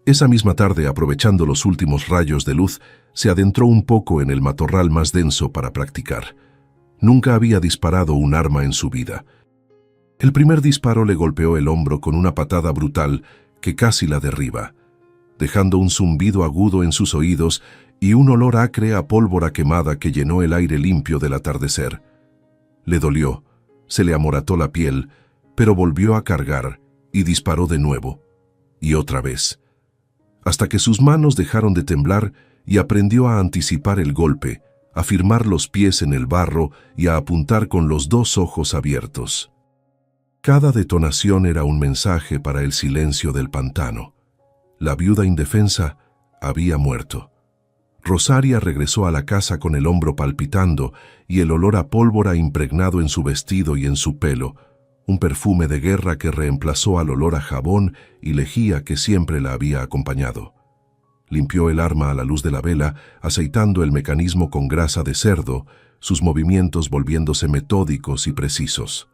Esa misma tarde, aprovechando los últimos rayos de luz, se adentró un poco en el matorral más denso para practicar. Nunca había disparado un arma en su vida. El primer disparo le golpeó el hombro con una patada brutal que casi la derriba, dejando un zumbido agudo en sus oídos y un olor acre a pólvora quemada que llenó el aire limpio del atardecer. Le dolió, se le amorató la piel, pero volvió a cargar y disparó de nuevo, y otra vez, hasta que sus manos dejaron de temblar y aprendió a anticipar el golpe, a firmar los pies en el barro y a apuntar con los 2 ojos abiertos. Cada detonación era un mensaje para el silencio del pantano. La viuda indefensa había muerto. Rosaria regresó a la casa con el hombro palpitando y el olor a pólvora impregnado en su vestido y en su pelo, un perfume de guerra que reemplazó al olor a jabón y lejía que siempre la había acompañado. Limpió el arma a la luz de la vela, aceitando el mecanismo con grasa de cerdo, sus movimientos volviéndose metódicos y precisos.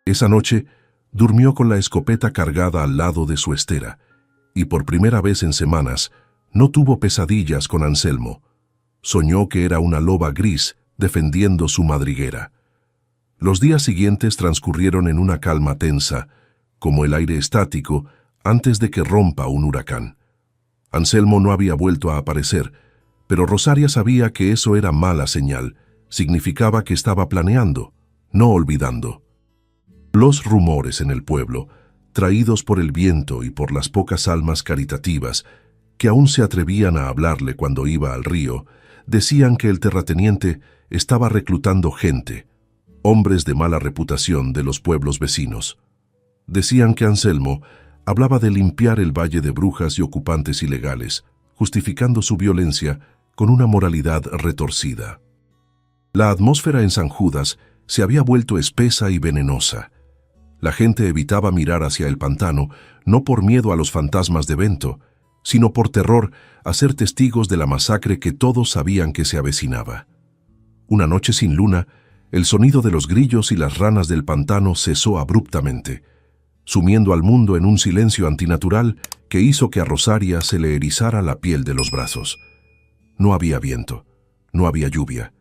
Esa noche, durmió con la escopeta cargada al lado de su estera, y por primera vez en semanas, no tuvo pesadillas con Anselmo. Soñó que era una loba gris defendiendo su madriguera. Los días siguientes transcurrieron en una calma tensa, como el aire estático antes de que rompa un huracán. Anselmo no había vuelto a aparecer, pero Rosaria sabía que eso era mala señal. Significaba que estaba planeando, no olvidando. Los rumores en el pueblo, traídos por el viento y por las pocas almas caritativas que aún se atrevían a hablarle cuando iba al río, decían que el terrateniente estaba reclutando gente, hombres de mala reputación de los pueblos vecinos. Decían que Anselmo hablaba de limpiar el valle de brujas y ocupantes ilegales, justificando su violencia con una moralidad retorcida. La atmósfera en San Judas se había vuelto espesa y venenosa. La gente evitaba mirar hacia el pantano, no por miedo a los fantasmas de Bento, sino por terror a ser testigos de la masacre que todos sabían que se avecinaba. Una noche sin luna, El sonido de los grillos y las ranas del pantano cesó abruptamente, sumiendo al mundo en un silencio antinatural que hizo que a Rosaria se le erizara la piel de los brazos. No había viento, no había lluvia,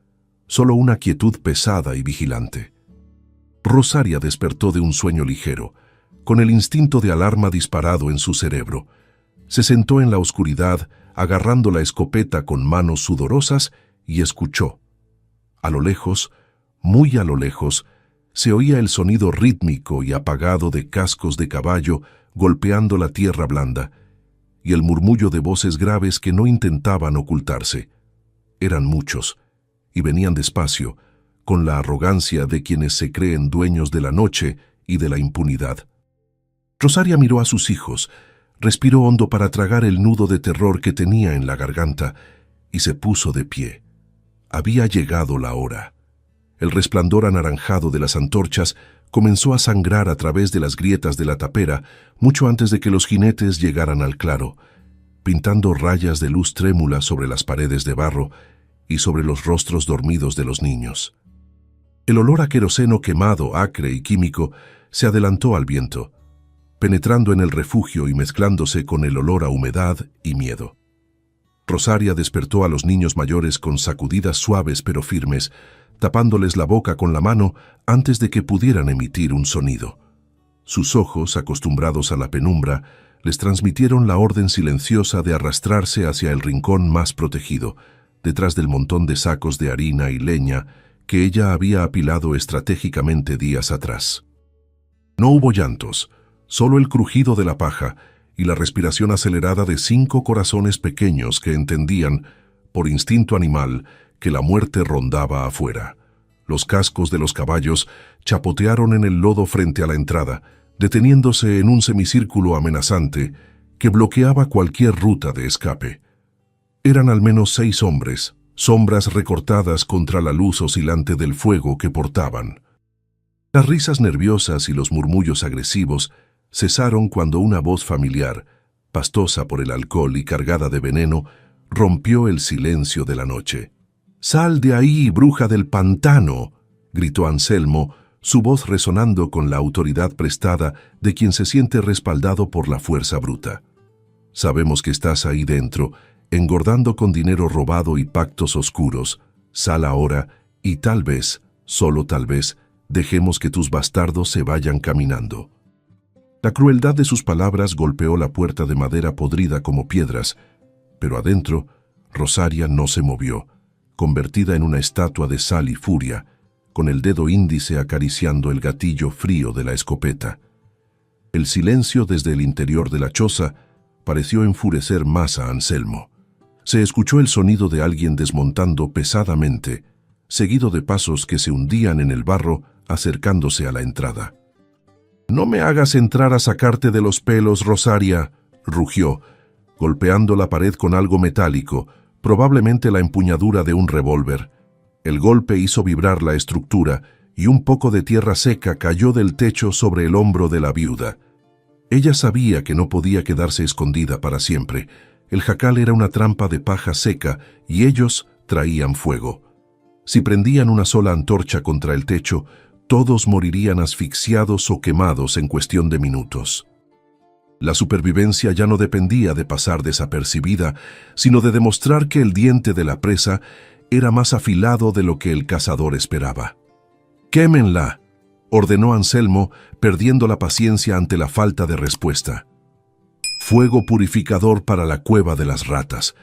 solo una quietud pesada y vigilante. Rosaria despertó de un sueño ligero, con el instinto de alarma disparado en su cerebro. Se sentó en la oscuridad, agarrando la escopeta con manos sudorosas, y escuchó. A lo lejos, muy a lo lejos, se oía el sonido rítmico y apagado de cascos de caballo golpeando la tierra blanda, y el murmullo de voces graves que no intentaban ocultarse. Eran muchos, y venían despacio, con la arrogancia de quienes se creen dueños de la noche y de la impunidad. Rosaria miró a sus hijos, respiró hondo para tragar el nudo de terror que tenía en la garganta, y se puso de pie. Había llegado la hora. El resplandor anaranjado de las antorchas comenzó a sangrar a través de las grietas de la tapera mucho antes de que los jinetes llegaran al claro, pintando rayas de luz trémula sobre las paredes de barro y sobre los rostros dormidos de los niños. El olor a queroseno quemado, acre y químico se adelantó al viento, penetrando en el refugio y mezclándose con el olor a humedad y miedo. Rosaria despertó a los niños mayores con sacudidas suaves pero firmes, tapándoles la boca con la mano antes de que pudieran emitir un sonido. Sus ojos, acostumbrados a la penumbra, les transmitieron la orden silenciosa de arrastrarse hacia el rincón más protegido, detrás del montón de sacos de harina y leña que ella había apilado estratégicamente días atrás. No hubo llantos, solo el crujido de la paja y la respiración acelerada de 5 corazones pequeños que entendían, por instinto animal, que la muerte rondaba afuera. Los cascos de los caballos chapotearon en el lodo frente a la entrada, deteniéndose en un semicírculo amenazante que bloqueaba cualquier ruta de escape. Eran al menos 6 hombres, sombras recortadas contra la luz oscilante del fuego que portaban. Las risas nerviosas y los murmullos agresivos cesaron cuando una voz familiar, pastosa por el alcohol y cargada de veneno, rompió el silencio de la noche. «¡Sal de ahí, bruja del pantano!», gritó Anselmo, su voz resonando con la autoridad prestada de quien se siente respaldado por la fuerza bruta. «Sabemos que estás ahí dentro, engordando con dinero robado y pactos oscuros. Sal ahora y tal vez, solo tal vez, dejemos que tus bastardos se vayan caminando». La crueldad de sus palabras golpeó la puerta de madera podrida como piedras, pero adentro, Rosaria no se movió, convertida en una estatua de sal y furia, con el dedo índice acariciando el gatillo frío de la escopeta. El silencio desde el interior de la choza pareció enfurecer más a Anselmo. Se escuchó el sonido de alguien desmontando pesadamente, seguido de pasos que se hundían en el barro acercándose a la entrada. «No me hagas entrar a sacarte de los pelos, Rosaria», rugió, golpeando la pared con algo metálico, probablemente la empuñadura de un revólver. El golpe hizo vibrar la estructura y un poco de tierra seca cayó del techo sobre el hombro de la viuda. Ella sabía que no podía quedarse escondida para siempre. El jacal era una trampa de paja seca y ellos traían fuego. Si prendían una sola antorcha contra el techo, todos morirían asfixiados o quemados en cuestión de minutos. La supervivencia ya no dependía de pasar desapercibida, sino de demostrar que el diente de la presa era más afilado de lo que el cazador esperaba. «¡Quémenla!», ordenó Anselmo, perdiendo la paciencia ante la falta de respuesta. «Fuego purificador para la cueva de las ratas».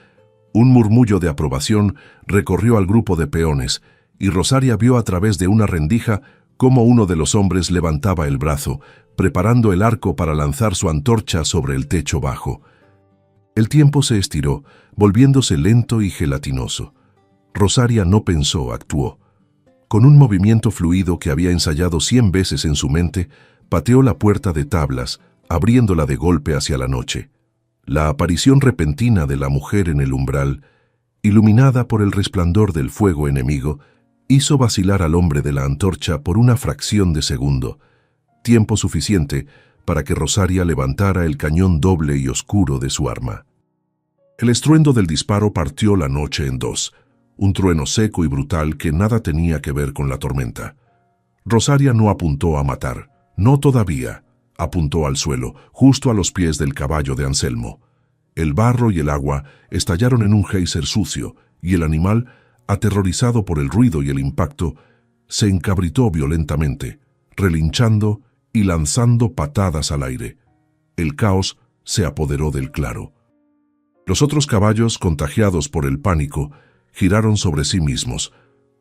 Un murmullo de aprobación recorrió al grupo de peones, y Rosaria vio a través de una rendija cómo uno de los hombres levantaba el brazo, preparando el arco para lanzar su antorcha sobre el techo bajo. El tiempo se estiró, volviéndose lento y gelatinoso. Rosaria no pensó, actuó. Con un movimiento fluido que había ensayado 100 veces en su mente, pateó la puerta de tablas, abriéndola de golpe hacia la noche. La aparición repentina de la mujer en el umbral, iluminada por el resplandor del fuego enemigo, hizo vacilar al hombre de la antorcha por una fracción de segundo, tiempo suficiente para que Rosaria levantara el cañón doble y oscuro de su arma. El estruendo del disparo partió la noche en dos, un trueno seco y brutal que nada tenía que ver con la tormenta. Rosaria no apuntó a matar, no todavía. Apuntó al suelo, justo a los pies del caballo de Anselmo. El barro y el agua estallaron en un geyser sucio, y el animal, aterrorizado por el ruido y el impacto, se encabritó violentamente, relinchando y lanzando patadas al aire. El caos se apoderó del claro. Los otros caballos, contagiados por el pánico, giraron sobre sí mismos,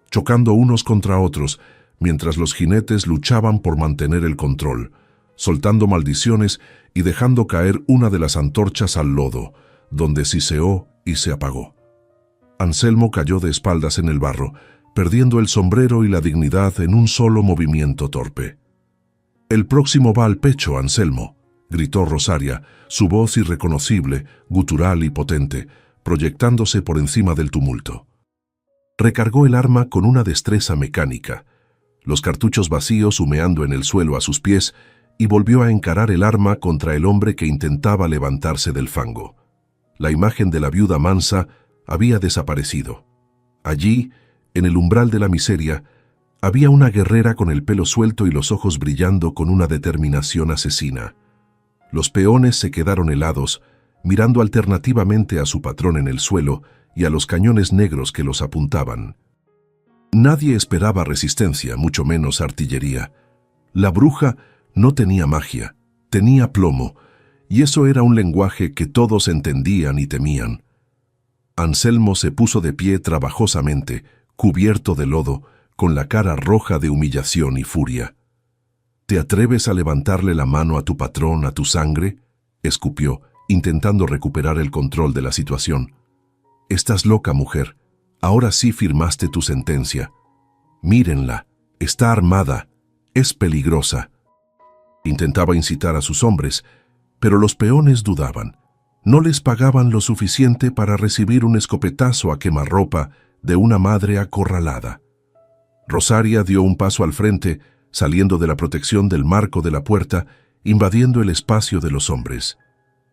chocando unos contra otros, mientras los jinetes luchaban por mantener el control, soltando maldiciones y dejando caer una de las antorchas al lodo, donde siseó y se apagó. Anselmo cayó de espaldas en el barro, perdiendo el sombrero y la dignidad en un solo movimiento torpe. «El próximo va al pecho, Anselmo», gritó Rosaria, su voz irreconocible, gutural y potente, proyectándose por encima del tumulto. Recargó el arma con una destreza mecánica, los cartuchos vacíos humeando en el suelo a sus pies, y volvió a encarar el arma contra el hombre que intentaba levantarse del fango. La imagen de la viuda mansa había desaparecido. Allí, en el umbral de la miseria, había una guerrera con el pelo suelto y los ojos brillando con una determinación asesina. Los peones se quedaron helados, mirando alternativamente a su patrón en el suelo y a los cañones negros que los apuntaban. Nadie esperaba resistencia, mucho menos artillería. La bruja no tenía magia, tenía plomo, y eso era un lenguaje que todos entendían y temían. Anselmo se puso de pie trabajosamente, cubierto de lodo, con la cara roja de humillación y furia. «¿Te atreves a levantarle la mano a tu patrón, a tu sangre?», escupió, intentando recuperar el control de la situación. «Estás loca, mujer. Ahora sí firmaste tu sentencia. Mírenla, está armada, es peligrosa». Intentaba incitar a sus hombres, pero los peones dudaban. No les pagaban lo suficiente para recibir un escopetazo a quemarropa de una madre acorralada. Rosaria dio un paso al frente, saliendo de la protección del marco de la puerta, invadiendo el espacio de los hombres.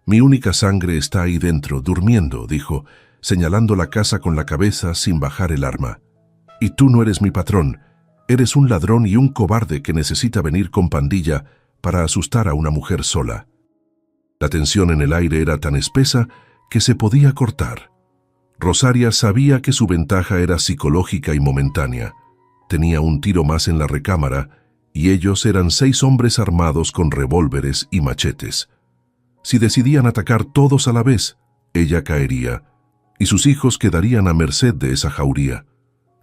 «Mi única sangre está ahí dentro, durmiendo», dijo, señalando la casa con la cabeza sin bajar el arma. «Y tú no eres mi patrón, eres un ladrón y un cobarde que necesita venir con pandilla para asustar a una mujer sola». La tensión en el aire era tan espesa que se podía cortar. Rosaria sabía que su ventaja era psicológica y momentánea. Tenía un tiro más en la recámara, y ellos eran 6 hombres armados con revólveres y machetes. Si decidían atacar todos a la vez, ella caería, y sus hijos quedarían a merced de esa jauría.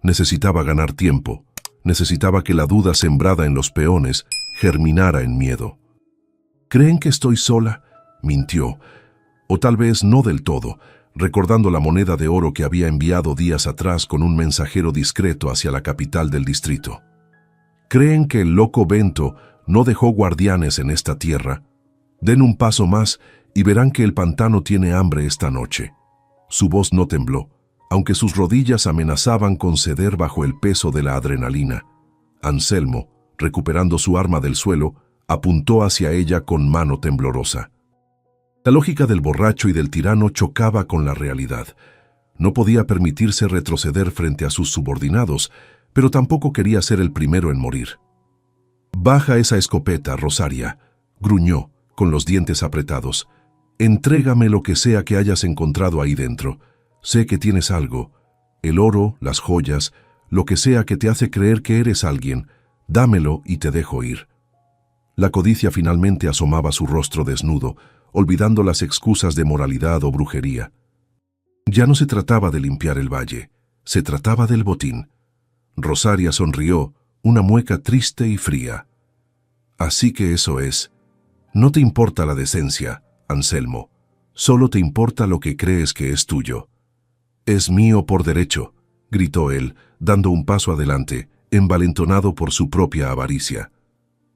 Necesitaba ganar tiempo, necesitaba que la duda sembrada en los peones germinara en miedo. «¿Creen que estoy sola?», mintió, o tal vez no del todo, recordando la moneda de oro que había enviado días atrás con un mensajero discreto hacia la capital del distrito. «¿Creen que el loco Bento no dejó guardianes en esta tierra? Den un paso más y verán que el pantano tiene hambre esta noche». Su voz no tembló, aunque sus rodillas amenazaban con ceder bajo el peso de la adrenalina. Anselmo, recuperando su arma del suelo, apuntó hacia ella con mano temblorosa. La lógica del borracho y del tirano chocaba con la realidad. No podía permitirse retroceder frente a sus subordinados, pero tampoco quería ser el primero en morir. «Baja esa escopeta, Rosaria», gruñó, con los dientes apretados. «Entrégame lo que sea que hayas encontrado ahí dentro. Sé que tienes algo. El oro, las joyas, lo que sea que te hace creer que eres alguien. Dámelo y te dejo ir». La codicia finalmente asomaba su rostro desnudo, olvidando las excusas de moralidad o brujería. Ya no se trataba de limpiar el valle, se trataba del botín. Rosaria sonrió, una mueca triste y fría. «Así que eso es. No te importa la decencia, Anselmo. Solo te importa lo que crees que es tuyo». «Es mío por derecho», gritó él, dando un paso adelante, envalentonado por su propia avaricia.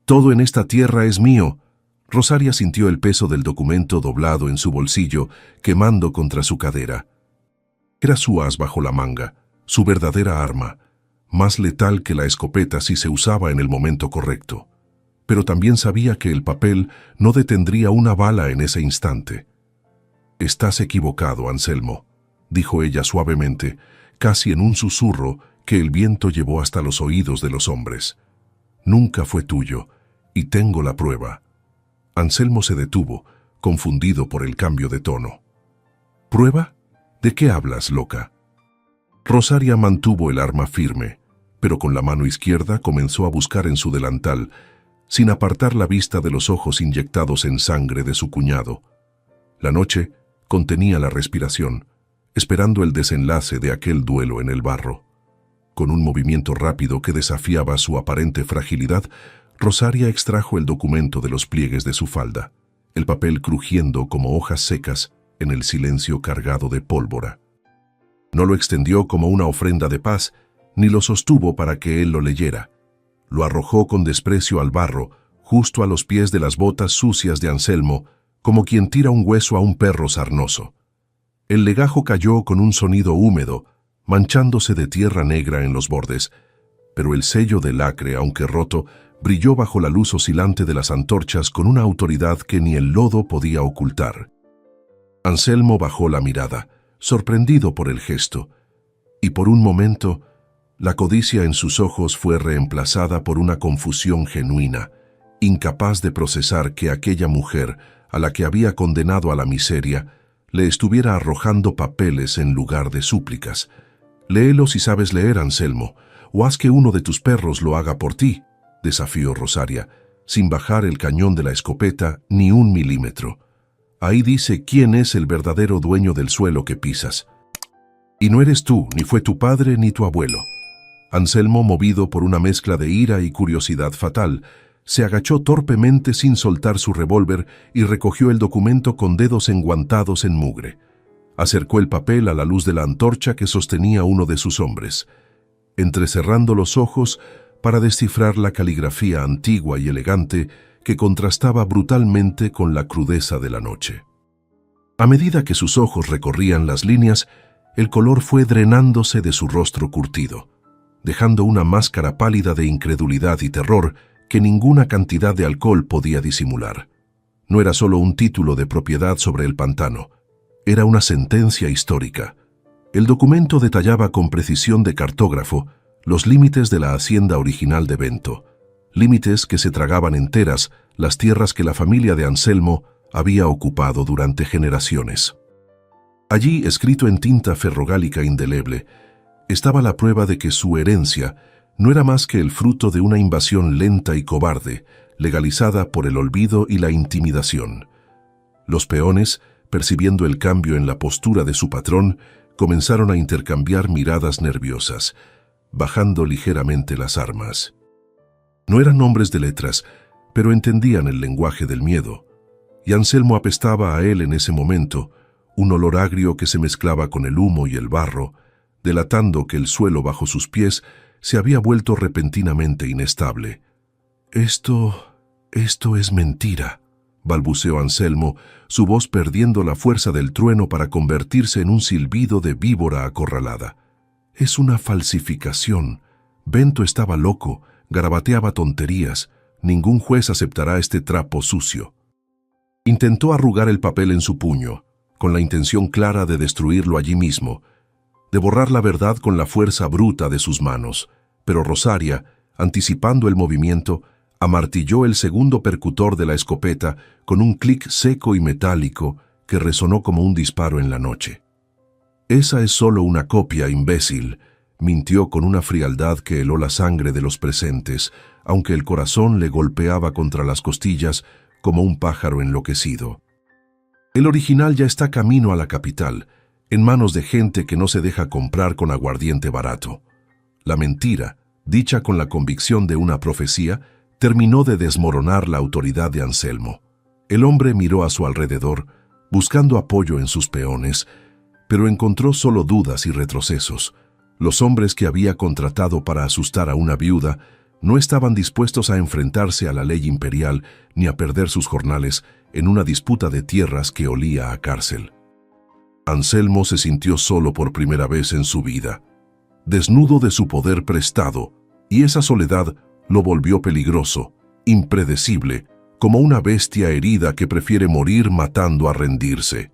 «Todo en esta tierra es mío». Rosaria sintió el peso del documento doblado en su bolsillo, quemando contra su cadera. Era su as bajo la manga, su verdadera arma, más letal que la escopeta si se usaba en el momento correcto. Pero también sabía que el papel no detendría una bala en ese instante. «Estás equivocado, Anselmo», dijo ella suavemente, casi en un susurro que el viento llevó hasta los oídos de los hombres. Nunca fue tuyo, y tengo la prueba. Anselmo se detuvo, confundido por el cambio de tono. ¿Prueba? ¿De qué hablas, loca? Rosaria mantuvo el arma firme, pero con la mano izquierda comenzó a buscar en su delantal, sin apartar la vista de los ojos inyectados en sangre de su cuñado. La noche contenía la respiración, esperando el desenlace de aquel duelo en el barro. Con un movimiento rápido que desafiaba su aparente fragilidad, Rosaria extrajo el documento de los pliegues de su falda, el papel crujiendo como hojas secas en el silencio cargado de pólvora. No lo extendió como una ofrenda de paz, ni lo sostuvo para que él lo leyera. Lo arrojó con desprecio al barro, justo a los pies de las botas sucias de Anselmo, como quien tira un hueso a un perro sarnoso. El legajo cayó con un sonido húmedo, manchándose de tierra negra en los bordes, pero el sello de lacre, aunque roto, brilló bajo la luz oscilante de las antorchas con una autoridad que ni el lodo podía ocultar. Anselmo bajó la mirada, sorprendido por el gesto, y por un momento, la codicia en sus ojos fue reemplazada por una confusión genuina, incapaz de procesar que aquella mujer, a la que había condenado a la miseria, le estuviera arrojando papeles en lugar de súplicas. «Léelo si sabes leer, Anselmo, o haz que uno de tus perros lo haga por ti», desafió Rosaria, sin bajar el cañón de la escopeta ni un milímetro. «Ahí dice quién es el verdadero dueño del suelo que pisas. Y no eres tú, ni fue tu padre, ni tu abuelo». Anselmo, movido por una mezcla de ira y curiosidad fatal, se agachó torpemente sin soltar su revólver y recogió el documento con dedos enguantados en mugre. Acercó el papel a la luz de la antorcha que sostenía uno de sus hombres, entrecerrando los ojos para descifrar la caligrafía antigua y elegante que contrastaba brutalmente con la crudeza de la noche. A medida que sus ojos recorrían las líneas, el color fue drenándose de su rostro curtido, dejando una máscara pálida de incredulidad y terror que ninguna cantidad de alcohol podía disimular. No era solo un título de propiedad sobre el pantano, era una sentencia histórica. El documento detallaba con precisión de cartógrafo los límites de la hacienda original de Bento, límites que se tragaban enteras las tierras que la familia de Anselmo había ocupado durante generaciones. Allí, escrito en tinta ferrogálica indeleble, estaba la prueba de que su herencia no era más que el fruto de una invasión lenta y cobarde, legalizada por el olvido y la intimidación. Los peones, percibiendo el cambio en la postura de su patrón, comenzaron a intercambiar miradas nerviosas, bajando ligeramente las armas. No eran hombres de letras, pero entendían el lenguaje del miedo, y Anselmo apestaba a él en ese momento, un olor agrio que se mezclaba con el humo y el barro, delatando que el suelo bajo sus pies se había vuelto repentinamente inestable. Esto es mentira», balbuceó Anselmo, su voz perdiendo la fuerza del trueno para convertirse en un silbido de víbora acorralada. «Es una falsificación. Bento estaba loco, garabateaba tonterías. Ningún juez aceptará este trapo sucio». Intentó arrugar el papel en su puño, con la intención clara de destruirlo allí mismo, de borrar la verdad con la fuerza bruta de sus manos, pero Rosaria, anticipando el movimiento, amartilló el segundo percutor de la escopeta con un clic seco y metálico que resonó como un disparo en la noche. «Esa es solo una copia, imbécil», mintió con una frialdad que heló la sangre de los presentes, aunque el corazón le golpeaba contra las costillas como un pájaro enloquecido. «El original ya está camino a la capital, en manos de gente que no se deja comprar con aguardiente barato». La mentira, dicha con la convicción de una profecía, terminó de desmoronar la autoridad de Anselmo. El hombre miró a su alrededor, buscando apoyo en sus peones, pero encontró solo dudas y retrocesos. Los hombres que había contratado para asustar a una viuda no estaban dispuestos a enfrentarse a la ley imperial ni a perder sus jornales en una disputa de tierras que olía a cárcel. Anselmo se sintió solo por primera vez en su vida, desnudo de su poder prestado, y esa soledad lo volvió peligroso, impredecible, como una bestia herida que prefiere morir matando a rendirse.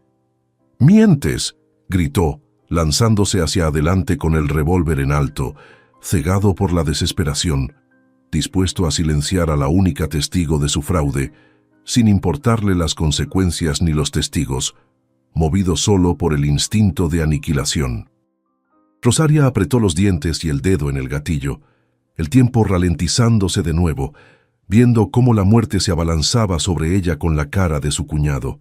«¡Mientes!», gritó, lanzándose hacia adelante con el revólver en alto, cegado por la desesperación, dispuesto a silenciar a la única testigo de su fraude, sin importarle las consecuencias ni los testigos, movido solo por el instinto de aniquilación. Rosaria apretó los dientes y el dedo en el gatillo, el tiempo ralentizándose de nuevo, viendo cómo la muerte se abalanzaba sobre ella con la cara de su cuñado.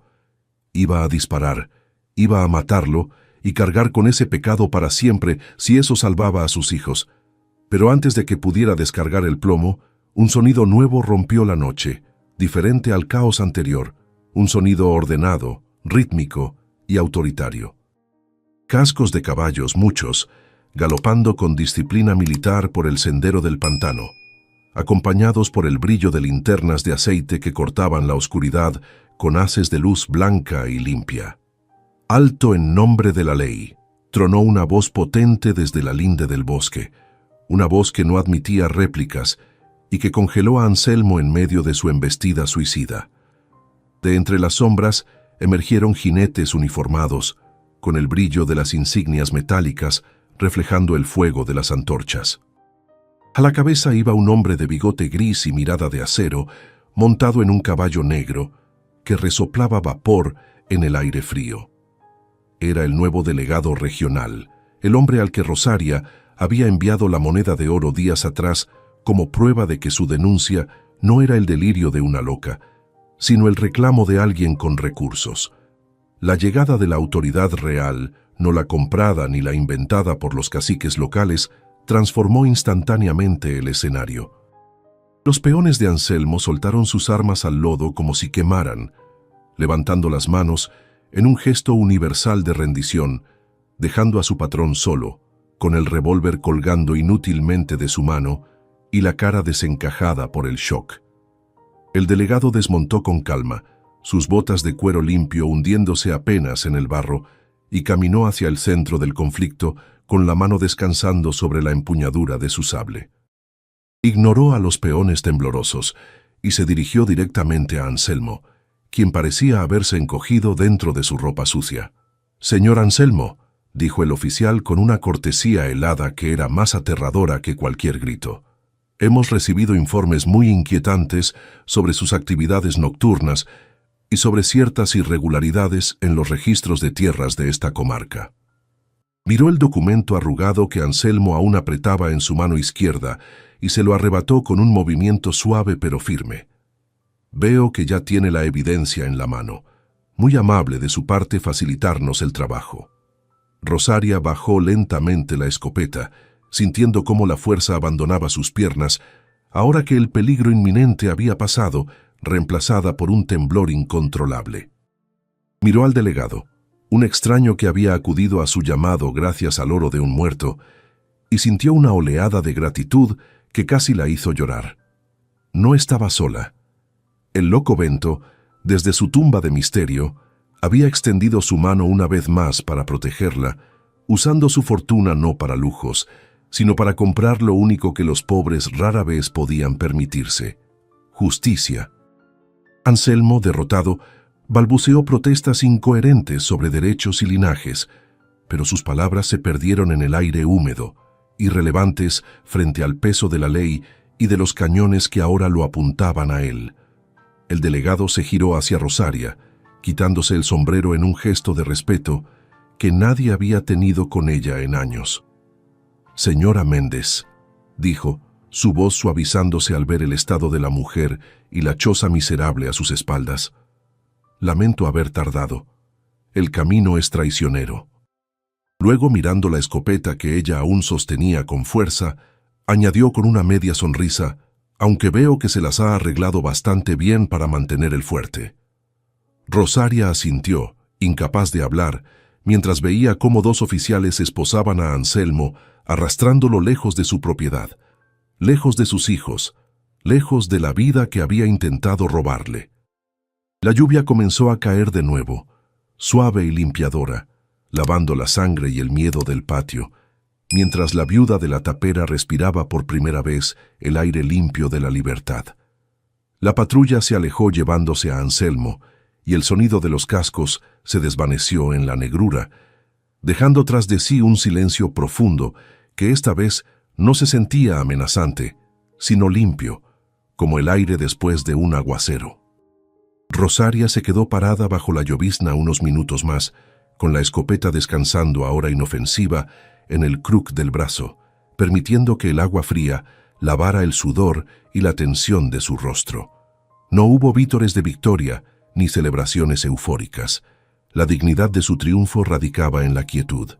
Iba a disparar, iba a matarlo y cargar con ese pecado para siempre si eso salvaba a sus hijos. Pero antes de que pudiera descargar el plomo, un sonido nuevo rompió la noche, diferente al caos anterior, un sonido ordenado, rítmico y autoritario. Cascos de caballos, muchos, galopando con disciplina militar por el sendero del pantano, acompañados por el brillo de linternas de aceite que cortaban la oscuridad con haces de luz blanca y limpia. Alto en nombre de la ley, tronó una voz potente desde la linde del bosque, una voz que no admitía réplicas y que congeló a Anselmo en medio de su embestida suicida. De entre las sombras emergieron jinetes uniformados, con el brillo de las insignias metálicas reflejando el fuego de las antorchas. A la cabeza iba un hombre de bigote gris y mirada de acero, montado en un caballo negro, que resoplaba vapor en el aire frío. Era el nuevo delegado regional, el hombre al que Rosaria había enviado la moneda de oro días atrás como prueba de que su denuncia no era el delirio de una loca, sino el reclamo de alguien con recursos. La llegada de la autoridad real, no la comprada ni la inventada por los caciques locales, transformó instantáneamente el escenario. Los peones de Anselmo soltaron sus armas al lodo como si quemaran, levantando las manos en un gesto universal de rendición, dejando a su patrón solo, con el revólver colgando inútilmente de su mano y la cara desencajada por el shock. El delegado desmontó con calma, sus botas de cuero limpio hundiéndose apenas en el barro, y caminó hacia el centro del conflicto con la mano descansando sobre la empuñadura de su sable. Ignoró a los peones temblorosos y se dirigió directamente a Anselmo, quien parecía haberse encogido dentro de su ropa sucia. «Señor Anselmo», dijo el oficial con una cortesía helada que era más aterradora que cualquier grito. «Hemos recibido informes muy inquietantes sobre sus actividades nocturnas y sobre ciertas irregularidades en los registros de tierras de esta comarca». Miró el documento arrugado que Anselmo aún apretaba en su mano izquierda y se lo arrebató con un movimiento suave pero firme. «Veo que ya tiene la evidencia en la mano. Muy amable de su parte facilitarnos el trabajo». Rosaria bajó lentamente la escopeta, sintiendo cómo la fuerza abandonaba sus piernas, ahora que el peligro inminente había pasado, reemplazada por un temblor incontrolable. Miró al delegado, un extraño que había acudido a su llamado gracias al oro de un muerto, y sintió una oleada de gratitud que casi la hizo llorar. No estaba sola. El loco Bento, desde su tumba de misterio, había extendido su mano una vez más para protegerla, usando su fortuna no para lujos, sino para comprar lo único que los pobres rara vez podían permitirse: justicia. Anselmo, derrotado, balbuceó protestas incoherentes sobre derechos y linajes, pero sus palabras se perdieron en el aire húmedo, irrelevantes frente al peso de la ley y de los cañones que ahora lo apuntaban a él. El delegado se giró hacia Rosaria, quitándose el sombrero en un gesto de respeto que nadie había tenido con ella en años. «Señora Méndez», dijo, su voz suavizándose al ver el estado de la mujer y la choza miserable a sus espaldas. «Lamento haber tardado. El camino es traicionero». Luego, mirando la escopeta que ella aún sostenía con fuerza, añadió con una media sonrisa: «Aunque veo que se las ha arreglado bastante bien para mantener el fuerte». Rosaria asintió, incapaz de hablar, mientras veía cómo dos oficiales esposaban a Anselmo, arrastrándolo lejos de su propiedad, lejos de sus hijos, lejos de la vida que había intentado robarle. La lluvia comenzó a caer de nuevo, suave y limpiadora, lavando la sangre y el miedo del patio, mientras la viuda de la tapera respiraba por primera vez el aire limpio de la libertad. La patrulla se alejó llevándose a Anselmo, y el sonido de los cascos se desvaneció en la negrura, dejando tras de sí un silencio profundo que esta vez no se sentía amenazante, sino limpio, como el aire después de un aguacero. Rosaria se quedó parada bajo la llovizna unos minutos más, con la escopeta descansando ahora inofensiva en el cruc del brazo, permitiendo que el agua fría lavara el sudor y la tensión de su rostro. No hubo vítores de victoria ni celebraciones eufóricas. La dignidad de su triunfo radicaba en la quietud,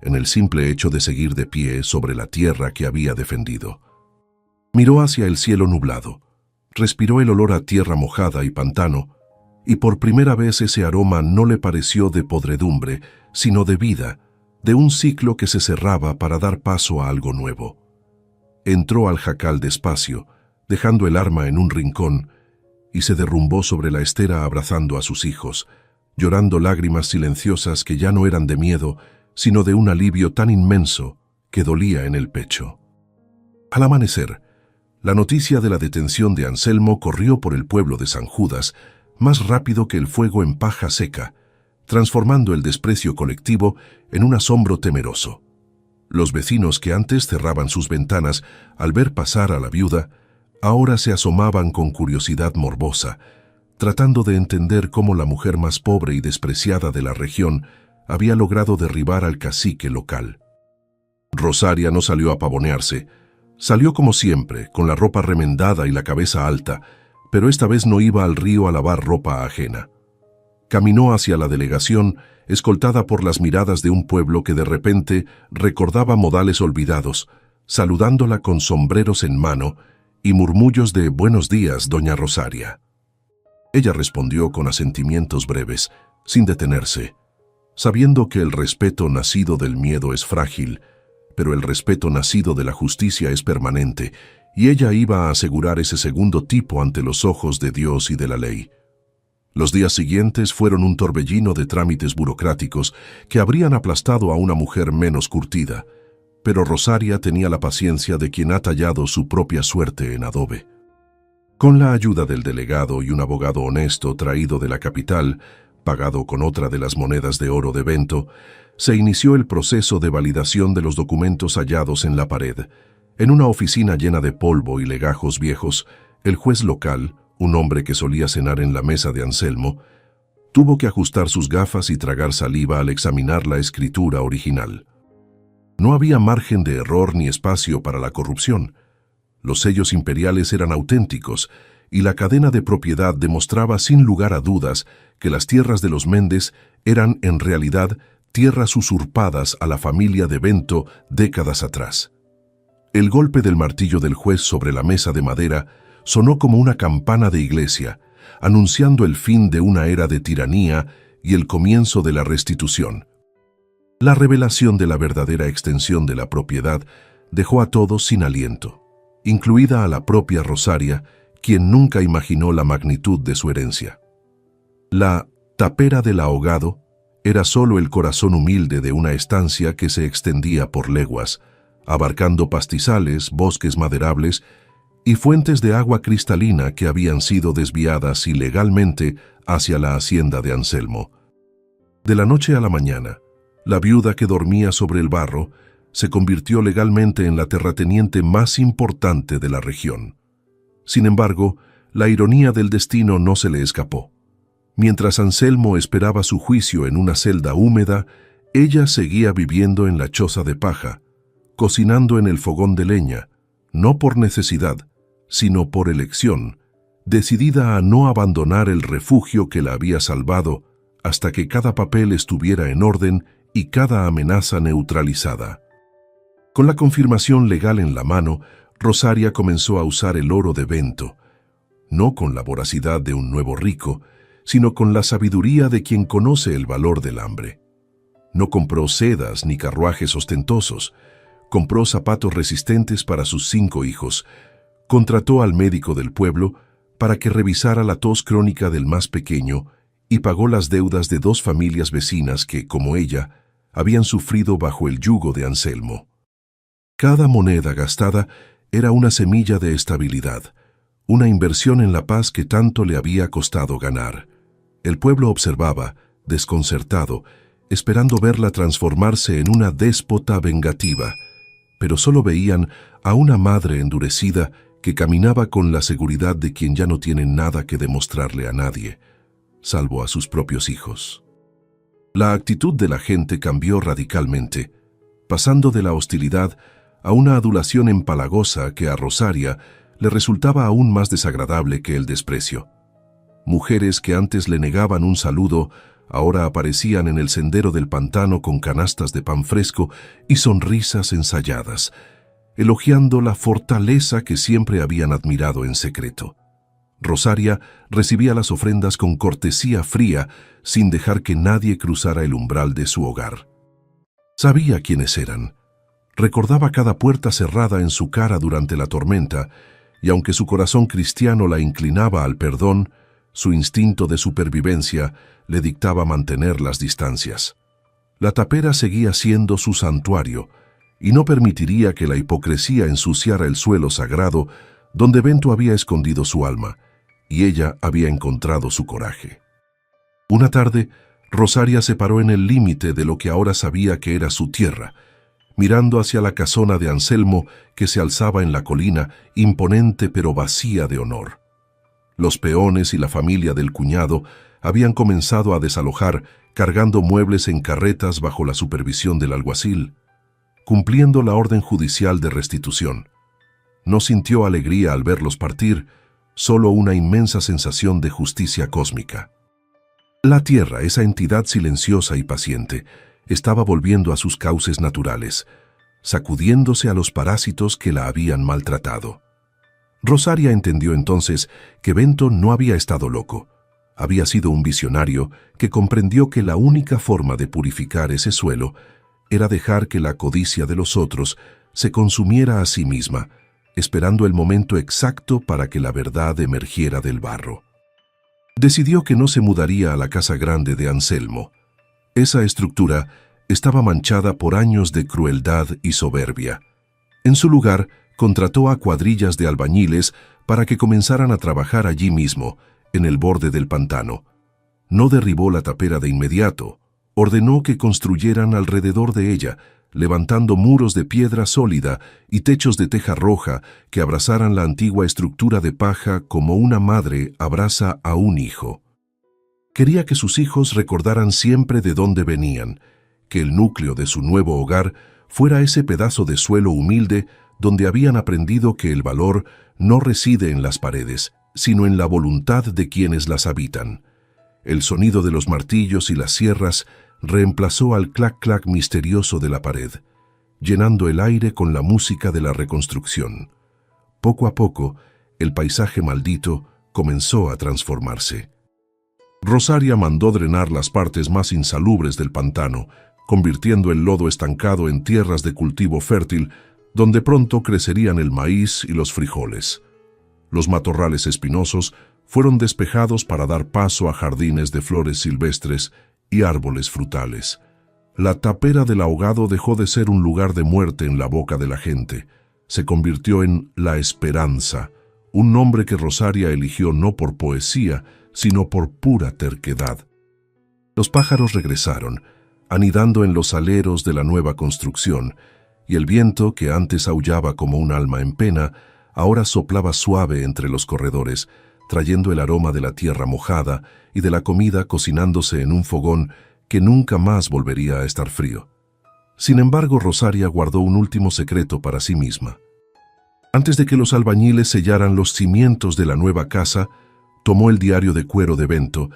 en el simple hecho de seguir de pie sobre la tierra que había defendido. Miró hacia el cielo nublado, respiró el olor a tierra mojada y pantano, y por primera vez ese aroma no le pareció de podredumbre, sino de vida, de un ciclo que se cerraba para dar paso a algo nuevo. Entró al jacal despacio, dejando el arma en un rincón, y se derrumbó sobre la estera abrazando a sus hijos, llorando lágrimas silenciosas que ya no eran de miedo, sino de un alivio tan inmenso que dolía en el pecho. Al amanecer, la noticia de la detención de Anselmo corrió por el pueblo de San Judas más rápido que el fuego en paja seca, transformando el desprecio colectivo en un asombro temeroso. Los vecinos que antes cerraban sus ventanas al ver pasar a la viuda, ahora se asomaban con curiosidad morbosa, tratando de entender cómo la mujer más pobre y despreciada de la región había logrado derribar al cacique local. Rosaria no salió a pavonearse. Salió como siempre, con la ropa remendada y la cabeza alta, pero esta vez no iba al río a lavar ropa ajena. Caminó hacia la delegación, escoltada por las miradas de un pueblo que de repente recordaba modales olvidados, saludándola con sombreros en mano y murmullos de «Buenos días, doña Rosaria». Ella respondió con asentimientos breves, sin detenerse, sabiendo que el respeto nacido del miedo es frágil, pero el respeto nacido de la justicia es permanente, y ella iba a asegurar ese segundo tipo ante los ojos de Dios y de la ley. Los días siguientes fueron un torbellino de trámites burocráticos que habrían aplastado a una mujer menos curtida, pero Rosaria tenía la paciencia de quien ha tallado su propia suerte en adobe. Con la ayuda del delegado y un abogado honesto traído de la capital, pagado con otra de las monedas de oro de Bento, se inició el proceso de validación de los documentos hallados en la pared. En una oficina llena de polvo y legajos viejos, el juez local, un hombre que solía cenar en la mesa de Anselmo, tuvo que ajustar sus gafas y tragar saliva al examinar la escritura original. No había margen de error ni espacio para la corrupción. Los sellos imperiales eran auténticos y la cadena de propiedad demostraba sin lugar a dudas que las tierras de los Méndez eran en realidad tierras usurpadas a la familia de Bento décadas atrás. El golpe del martillo del juez sobre la mesa de madera sonó como una campana de iglesia, anunciando el fin de una era de tiranía y el comienzo de la restitución. La revelación de la verdadera extensión de la propiedad dejó a todos sin aliento, incluida a la propia Rosaria, quien nunca imaginó la magnitud de su herencia. La tapera del ahogado era solo el corazón humilde de una estancia que se extendía por leguas, abarcando pastizales, bosques maderables y fuentes de agua cristalina que habían sido desviadas ilegalmente hacia la hacienda de Anselmo. De la noche a la mañana, la viuda que dormía sobre el barro se convirtió legalmente en la terrateniente más importante de la región. Sin embargo, la ironía del destino no se le escapó. Mientras Anselmo esperaba su juicio en una celda húmeda, ella seguía viviendo en la choza de paja, cocinando en el fogón de leña, no por necesidad, sino por elección, decidida a no abandonar el refugio que la había salvado hasta que cada papel estuviera en orden y cada amenaza neutralizada. Con la confirmación legal en la mano, Rosaria comenzó a usar el oro de Bento, no con la voracidad de un nuevo rico, sino con la sabiduría de quien conoce el valor del hambre. No compró sedas ni carruajes ostentosos, compró zapatos resistentes para sus 5 hijos, contrató al médico del pueblo para que revisara la tos crónica del más pequeño y pagó las deudas de 2 familias vecinas que, como ella, habían sufrido bajo el yugo de Anselmo. Cada moneda gastada era una semilla de estabilidad, una inversión en la paz que tanto le había costado ganar. El pueblo observaba, desconcertado, esperando verla transformarse en una déspota vengativa, pero solo veían a una madre endurecida que caminaba con la seguridad de quien ya no tiene nada que demostrarle a nadie, salvo a sus propios hijos. La actitud de la gente cambió radicalmente, pasando de la hostilidad a una adulación empalagosa que a Rosaria le resultaba aún más desagradable que el desprecio. Mujeres que antes le negaban un saludo ahora aparecían en el sendero del pantano con canastas de pan fresco y sonrisas ensayadas, elogiando la fortaleza que siempre habían admirado en secreto. Rosaria recibía las ofrendas con cortesía fría, sin dejar que nadie cruzara el umbral de su hogar. Sabía quiénes eran. Recordaba cada puerta cerrada en su cara durante la tormenta, y aunque su corazón cristiano la inclinaba al perdón, su instinto de supervivencia le dictaba mantener las distancias. La tapera seguía siendo su santuario, y no permitiría que la hipocresía ensuciara el suelo sagrado donde Bento había escondido su alma, y ella había encontrado su coraje. Una tarde, Rosaria se paró en el límite de lo que ahora sabía que era su tierra, mirando hacia la casona de Anselmo que se alzaba en la colina, imponente pero vacía de honor. Los peones y la familia del cuñado habían comenzado a desalojar, cargando muebles en carretas bajo la supervisión del alguacil, cumpliendo la orden judicial de restitución. No sintió alegría al verlos partir, solo una inmensa sensación de justicia cósmica. La tierra, esa entidad silenciosa y paciente, estaba volviendo a sus cauces naturales, sacudiéndose a los parásitos que la habían maltratado. Rosaria entendió entonces que Bento no había estado loco. Había sido un visionario que comprendió que la única forma de purificar ese suelo era dejar que la codicia de los otros se consumiera a sí misma, esperando el momento exacto para que la verdad emergiera del barro. Decidió que no se mudaría a la casa grande de Anselmo. Esa estructura estaba manchada por años de crueldad y soberbia. En su lugar, contrató a cuadrillas de albañiles para que comenzaran a trabajar allí mismo, en el borde del pantano. No derribó la tapera de inmediato. Ordenó que construyeran alrededor de ella, levantando muros de piedra sólida y techos de teja roja que abrazaran la antigua estructura de paja como una madre abraza a un hijo. Quería que sus hijos recordaran siempre de dónde venían, que el núcleo de su nuevo hogar fuera ese pedazo de suelo humilde donde habían aprendido que el valor no reside en las paredes, sino en la voluntad de quienes las habitan. El sonido de los martillos y las sierras reemplazó al clac-clac misterioso de la pared, llenando el aire con la música de la reconstrucción. Poco a poco, el paisaje maldito comenzó a transformarse. Rosaria mandó drenar las partes más insalubres del pantano, convirtiendo el lodo estancado en tierras de cultivo fértil, donde pronto crecerían el maíz y los frijoles. Los matorrales espinosos fueron despejados para dar paso a jardines de flores silvestres y árboles frutales. La tapera del ahogado dejó de ser un lugar de muerte en la boca de la gente. Se convirtió en La Esperanza, un nombre que Rosaria eligió no por poesía, sino por pura terquedad. Los pájaros regresaron, anidando en los aleros de la nueva construcción, y el viento, que antes aullaba como un alma en pena, ahora soplaba suave entre los corredores, trayendo el aroma de la tierra mojada y de la comida cocinándose en un fogón que nunca más volvería a estar frío. Sin embargo, Rosaria guardó un último secreto para sí misma. Antes de que los albañiles sellaran los cimientos de la nueva casa, tomó el diario de cuero de Bento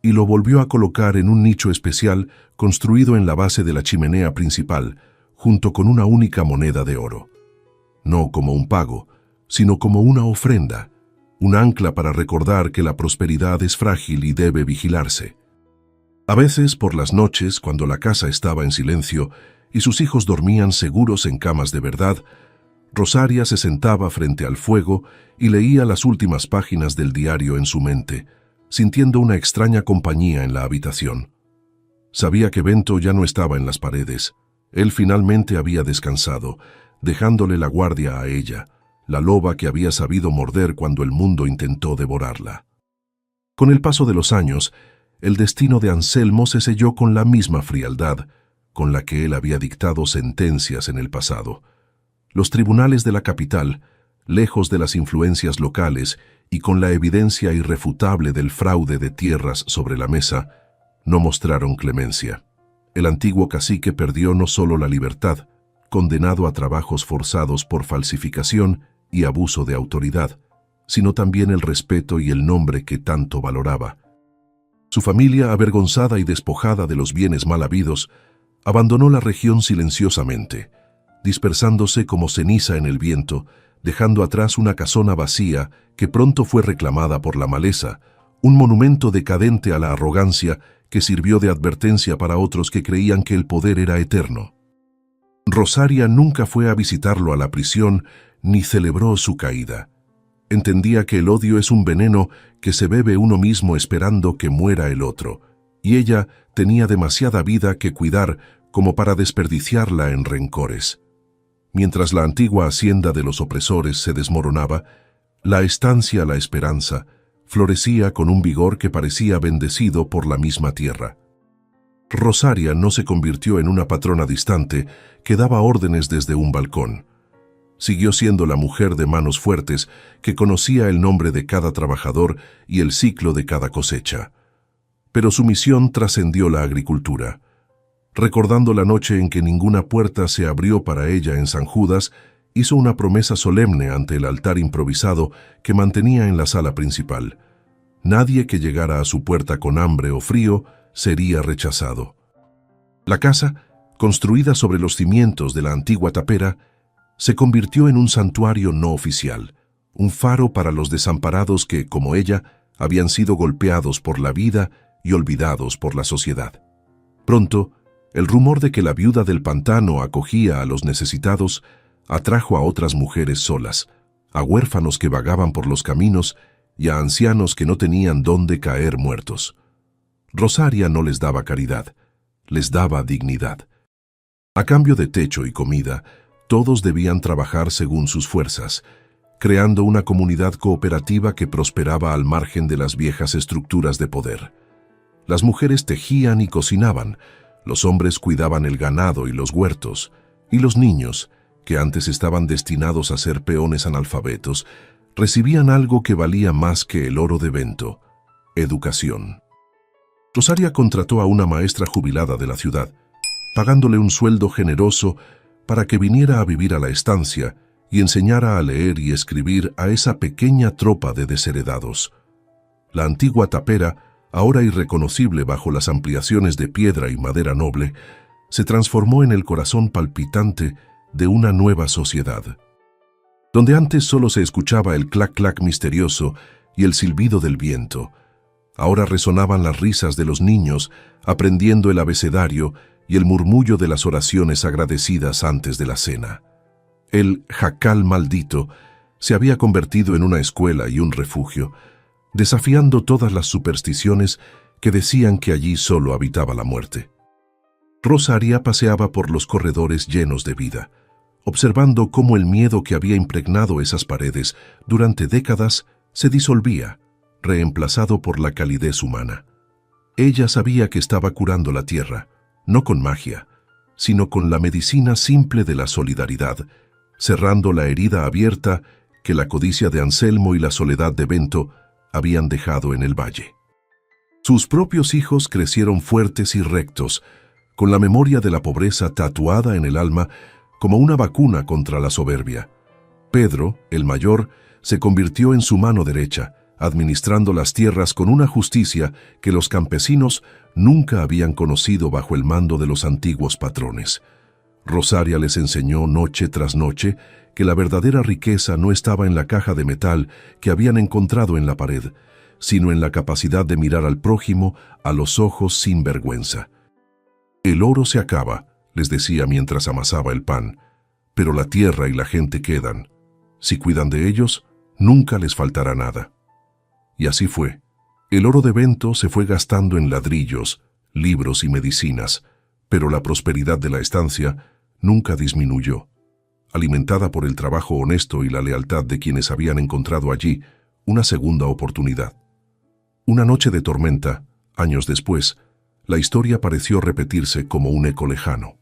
y lo volvió a colocar en un nicho especial construido en la base de la chimenea principal, junto con una única moneda de oro. No como un pago, sino como una ofrenda, un ancla para recordar que la prosperidad es frágil y debe vigilarse. A veces, por las noches, cuando la casa estaba en silencio y sus hijos dormían seguros en camas de verdad, Rosaria se sentaba frente al fuego y leía las últimas páginas del diario en su mente, sintiendo una extraña compañía en la habitación. Sabía que Bento ya no estaba en las paredes. Él finalmente había descansado, dejándole la guardia a ella, la loba que había sabido morder cuando el mundo intentó devorarla. Con el paso de los años, el destino de Anselmo se selló con la misma frialdad con la que él había dictado sentencias en el pasado. Los tribunales de la capital, lejos de las influencias locales y con la evidencia irrefutable del fraude de tierras sobre la mesa, no mostraron clemencia. El antiguo cacique perdió no solo la libertad, condenado a trabajos forzados por falsificación y abuso de autoridad, sino también el respeto y el nombre que tanto valoraba. Su familia, avergonzada y despojada de los bienes mal habidos, abandonó la región silenciosamente, dispersándose como ceniza en el viento, dejando atrás una casona vacía que pronto fue reclamada por la maleza, un monumento decadente a la arrogancia que sirvió de advertencia para otros que creían que el poder era eterno. Rosaria nunca fue a visitarlo a la prisión ni celebró su caída. Entendía que el odio es un veneno que se bebe uno mismo esperando que muera el otro, y ella tenía demasiada vida que cuidar como para desperdiciarla en rencores. Mientras la antigua hacienda de los opresores se desmoronaba, la estancia La Esperanza florecía con un vigor que parecía bendecido por la misma tierra. Rosaria no se convirtió en una patrona distante que daba órdenes desde un balcón. Siguió siendo la mujer de manos fuertes que conocía el nombre de cada trabajador y el ciclo de cada cosecha. Pero su misión trascendió la agricultura. Recordando la noche en que ninguna puerta se abrió para ella en San Judas, hizo una promesa solemne ante el altar improvisado que mantenía en la sala principal. Nadie que llegara a su puerta con hambre o frío sería rechazado. La casa, construida sobre los cimientos de la antigua tapera, se convirtió en un santuario no oficial, un faro para los desamparados que, como ella, habían sido golpeados por la vida y olvidados por la sociedad. Pronto, el rumor de que la viuda del pantano acogía a los necesitados atrajo a otras mujeres solas, a huérfanos que vagaban por los caminos y a ancianos que no tenían dónde caer muertos. Rosaria no les daba caridad, les daba dignidad. A cambio de techo y comida, todos debían trabajar según sus fuerzas, creando una comunidad cooperativa que prosperaba al margen de las viejas estructuras de poder. Las mujeres tejían y cocinaban, los hombres cuidaban el ganado y los huertos, y los niños, que antes estaban destinados a ser peones analfabetos, recibían algo que valía más que el oro de Bento: educación. Rosaria contrató a una maestra jubilada de la ciudad, pagándole un sueldo generoso para que viniera a vivir a la estancia y enseñara a leer y escribir a esa pequeña tropa de desheredados. La antigua tapera, ahora irreconocible bajo las ampliaciones de piedra y madera noble, se transformó en el corazón palpitante de una nueva sociedad. Donde antes solo se escuchaba el clac-clac misterioso y el silbido del viento, ahora resonaban las risas de los niños aprendiendo el abecedario y el murmullo de las oraciones agradecidas antes de la cena. El jacal maldito se había convertido en una escuela y un refugio, desafiando todas las supersticiones que decían que allí solo habitaba la muerte. Rosaria paseaba por los corredores llenos de vida, observando cómo el miedo que había impregnado esas paredes durante décadas se disolvía, reemplazado por la calidez humana. Ella sabía que estaba curando la tierra, no con magia, sino con la medicina simple de la solidaridad, cerrando la herida abierta que la codicia de Anselmo y la soledad de Bento habían dejado en el valle. Sus propios hijos crecieron fuertes y rectos, con la memoria de la pobreza tatuada en el alma como una vacuna contra la soberbia. Pedro, el mayor, se convirtió en su mano derecha, administrando las tierras con una justicia que los campesinos nunca habían conocido bajo el mando de los antiguos patrones. Rosaria les enseñó noche tras noche que la verdadera riqueza no estaba en la caja de metal que habían encontrado en la pared, sino en la capacidad de mirar al prójimo a los ojos sin vergüenza. El oro se acaba, les decía mientras amasaba el pan, pero la tierra y la gente quedan. Si cuidan de ellos, nunca les faltará nada. Y así fue. El oro de Bento se fue gastando en ladrillos, libros y medicinas, pero la prosperidad de la estancia nunca disminuyó. Alimentada por el trabajo honesto y la lealtad de quienes habían encontrado allí una segunda oportunidad. Una noche de tormenta, años después, la historia pareció repetirse como un eco lejano.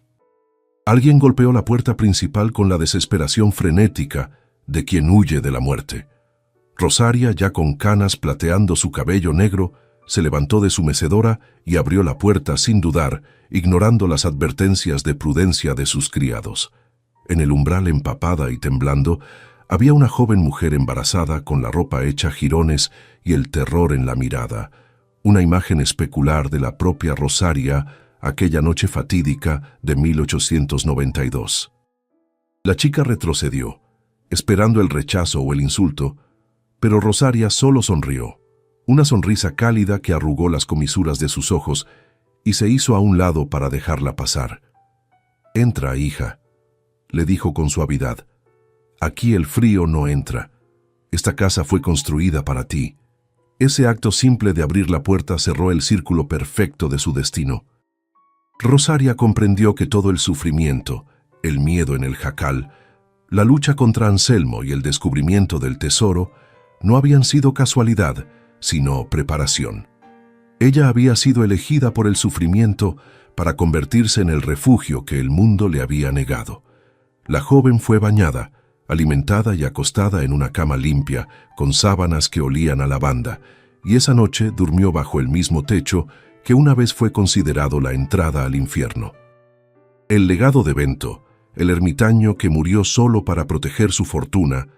Alguien golpeó la puerta principal con la desesperación frenética de quien huye de la muerte. Rosaria, ya con canas plateando su cabello negro, se levantó de su mecedora y abrió la puerta sin dudar, ignorando las advertencias de prudencia de sus criados. En el umbral, empapada y temblando, había una joven mujer embarazada con la ropa hecha jirones y el terror en la mirada, una imagen especular de la propia Rosaria aquella noche fatídica de 1892. La chica retrocedió, esperando el rechazo o el insulto, pero Rosaria solo sonrió, una sonrisa cálida que arrugó las comisuras de sus ojos y se hizo a un lado para dejarla pasar. «Entra, hija», le dijo con suavidad. «Aquí el frío no entra. Esta casa fue construida para ti». Ese acto simple de abrir la puerta cerró el círculo perfecto de su destino. Rosaria comprendió que todo el sufrimiento, el miedo en el jacal, la lucha contra Anselmo y el descubrimiento del tesoro no habían sido casualidad, sino preparación. Ella había sido elegida por el sufrimiento para convertirse en el refugio que el mundo le había negado. La joven fue bañada, alimentada y acostada en una cama limpia, con sábanas que olían a lavanda, y esa noche durmió bajo el mismo techo que una vez fue considerado la entrada al infierno. El legado de Bento, el ermitaño que murió solo para proteger su fortuna,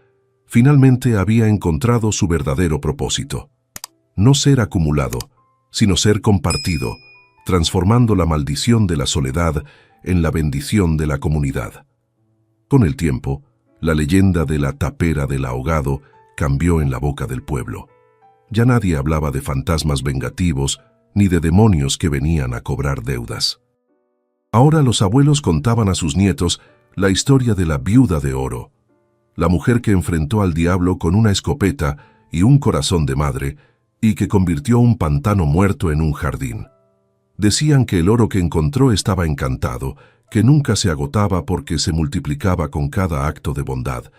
finalmente había encontrado su verdadero propósito: no ser acumulado, sino ser compartido, transformando la maldición de la soledad en la bendición de la comunidad. Con el tiempo, la leyenda de la tapera del ahogado cambió en la boca del pueblo. Ya nadie hablaba de fantasmas vengativos ni de demonios que venían a cobrar deudas. Ahora los abuelos contaban a sus nietos la historia de la viuda de oro, la mujer que enfrentó al diablo con una escopeta y un corazón de madre y que convirtió un pantano muerto en un jardín. Decían que el oro que encontró estaba encantado, que nunca se agotaba porque se multiplicaba con cada acto de bondad.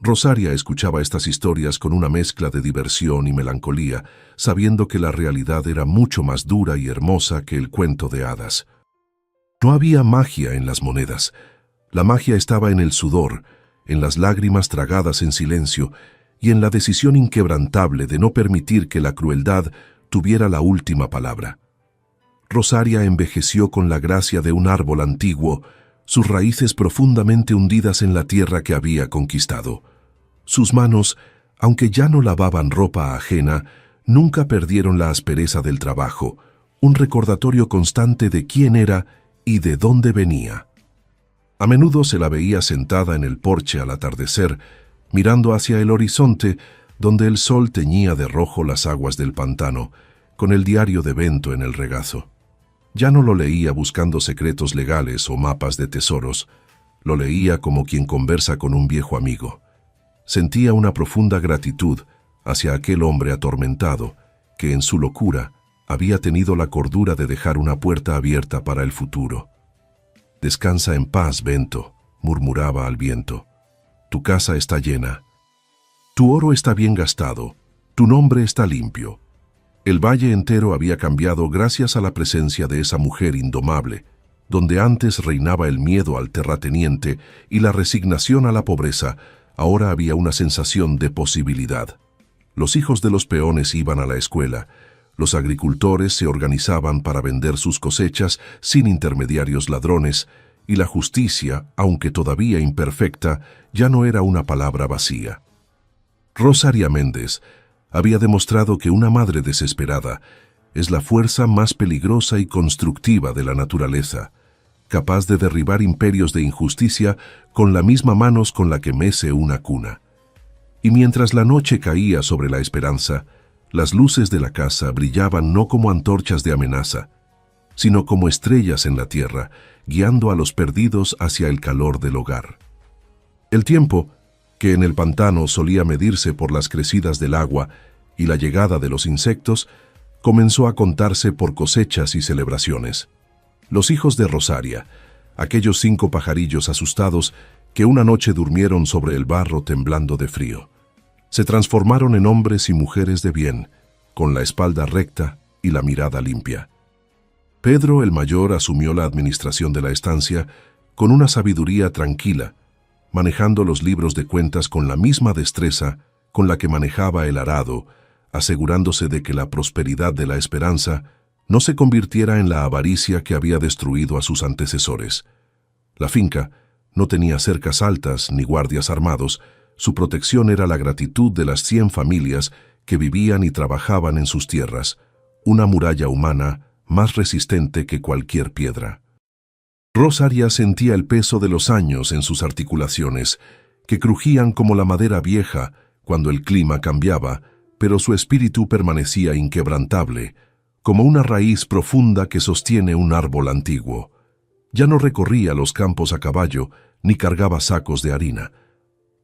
Rosaria escuchaba estas historias con una mezcla de diversión y melancolía, sabiendo que la realidad era mucho más dura y hermosa que el cuento de hadas. No había magia en las monedas. La magia estaba en el sudor, en las lágrimas tragadas en silencio y en la decisión inquebrantable de no permitir que la crueldad tuviera la última palabra. Rosaria envejeció con la gracia de un árbol antiguo, sus raíces profundamente hundidas en la tierra que había conquistado. Sus manos, aunque ya no lavaban ropa ajena, nunca perdieron la aspereza del trabajo, un recordatorio constante de quién era y de dónde venía. A menudo se la veía sentada en el porche al atardecer, mirando hacia el horizonte, donde el sol teñía de rojo las aguas del pantano, con el diario de Bento en el regazo. Ya no lo leía buscando secretos legales o mapas de tesoros, lo leía como quien conversa con un viejo amigo. Sentía una profunda gratitud hacia aquel hombre atormentado que en su locura había tenido la cordura de dejar una puerta abierta para el futuro. «Descansa en paz, Bento», murmuraba al viento. «Tu casa está llena. Tu oro está bien gastado. Tu nombre está limpio». El valle entero había cambiado gracias a la presencia de esa mujer indomable, donde antes reinaba el miedo al terrateniente y la resignación a la pobreza. Ahora había una sensación de posibilidad. Los hijos de los peones iban a la escuela, los agricultores se organizaban para vender sus cosechas sin intermediarios ladrones, y la justicia, aunque todavía imperfecta, ya no era una palabra vacía. Rosaria Méndez había demostrado que una madre desesperada es la fuerza más peligrosa y constructiva de la naturaleza, capaz de derribar imperios de injusticia con la misma manos con la que mece una cuna. Y mientras la noche caía sobre la esperanza, las luces de la casa brillaban no como antorchas de amenaza, sino como estrellas en la tierra, guiando a los perdidos hacia el calor del hogar. El tiempo, que en el pantano solía medirse por las crecidas del agua y la llegada de los insectos, comenzó a contarse por cosechas y celebraciones. Los hijos de Rosaria, aquellos 5 pajarillos asustados que una noche durmieron sobre el barro temblando de frío, se transformaron en hombres y mujeres de bien, con la espalda recta y la mirada limpia. Pedro el mayor asumió la administración de la estancia con una sabiduría tranquila, manejando los libros de cuentas con la misma destreza con la que manejaba el arado, asegurándose de que la prosperidad de la esperanza no se convirtiera en la avaricia que había destruido a sus antecesores. La finca no tenía cercas altas ni guardias armados, su protección era la gratitud de las 100 familias que vivían y trabajaban en sus tierras, una muralla humana más resistente que cualquier piedra. Rosaria sentía el peso de los años en sus articulaciones, que crujían como la madera vieja cuando el clima cambiaba, pero su espíritu permanecía inquebrantable, como una raíz profunda que sostiene un árbol antiguo. Ya no recorría los campos a caballo, ni cargaba sacos de harina,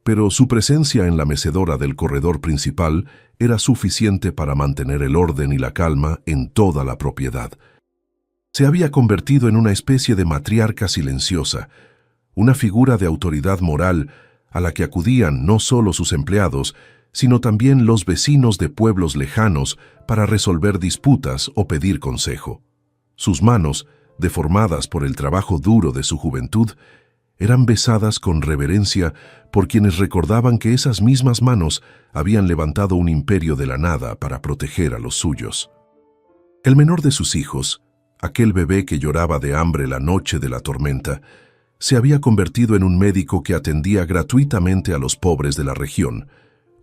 pero su presencia en la mecedora del corredor principal era suficiente para mantener el orden y la calma en toda la propiedad. Se había convertido en una especie de matriarca silenciosa, una figura de autoridad moral a la que acudían no solo sus empleados, sino también los vecinos de pueblos lejanos para resolver disputas o pedir consejo. Sus manos, deformadas por el trabajo duro de su juventud, eran besadas con reverencia por quienes recordaban que esas mismas manos habían levantado un imperio de la nada para proteger a los suyos. El menor de sus hijos, aquel bebé que lloraba de hambre la noche de la tormenta, se había convertido en un médico que atendía gratuitamente a los pobres de la región,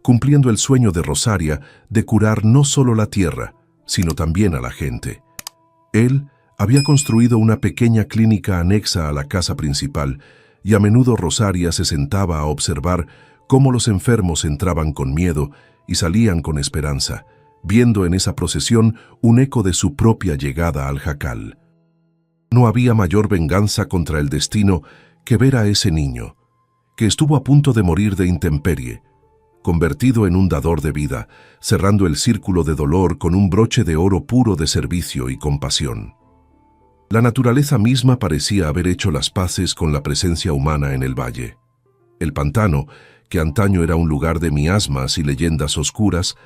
cumpliendo el sueño de Rosaria de curar no solo la tierra, sino también a la gente. Él había construido una pequeña clínica anexa a la casa principal, y a menudo Rosaria se sentaba a observar cómo los enfermos entraban con miedo y salían con esperanza, viendo en esa procesión un eco de su propia llegada al jacal. No había mayor venganza contra el destino que ver a ese niño, que estuvo a punto de morir de intemperie, convertido en un dador de vida, cerrando el círculo de dolor con un broche de oro puro de servicio y compasión. La naturaleza misma parecía haber hecho las paces con la presencia humana en el valle. El pantano, que antaño era un lugar de miasmas y leyendas oscuras,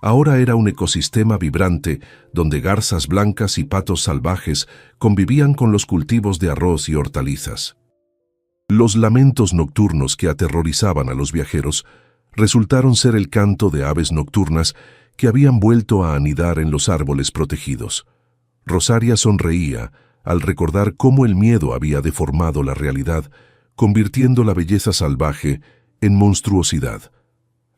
ahora era un ecosistema vibrante donde garzas blancas y patos salvajes convivían con los cultivos de arroz y hortalizas. Los lamentos nocturnos que aterrorizaban a los viajeros resultaron ser el canto de aves nocturnas que habían vuelto a anidar en los árboles protegidos. Rosaria sonreía al recordar cómo el miedo había deformado la realidad, convirtiendo la belleza salvaje en monstruosidad.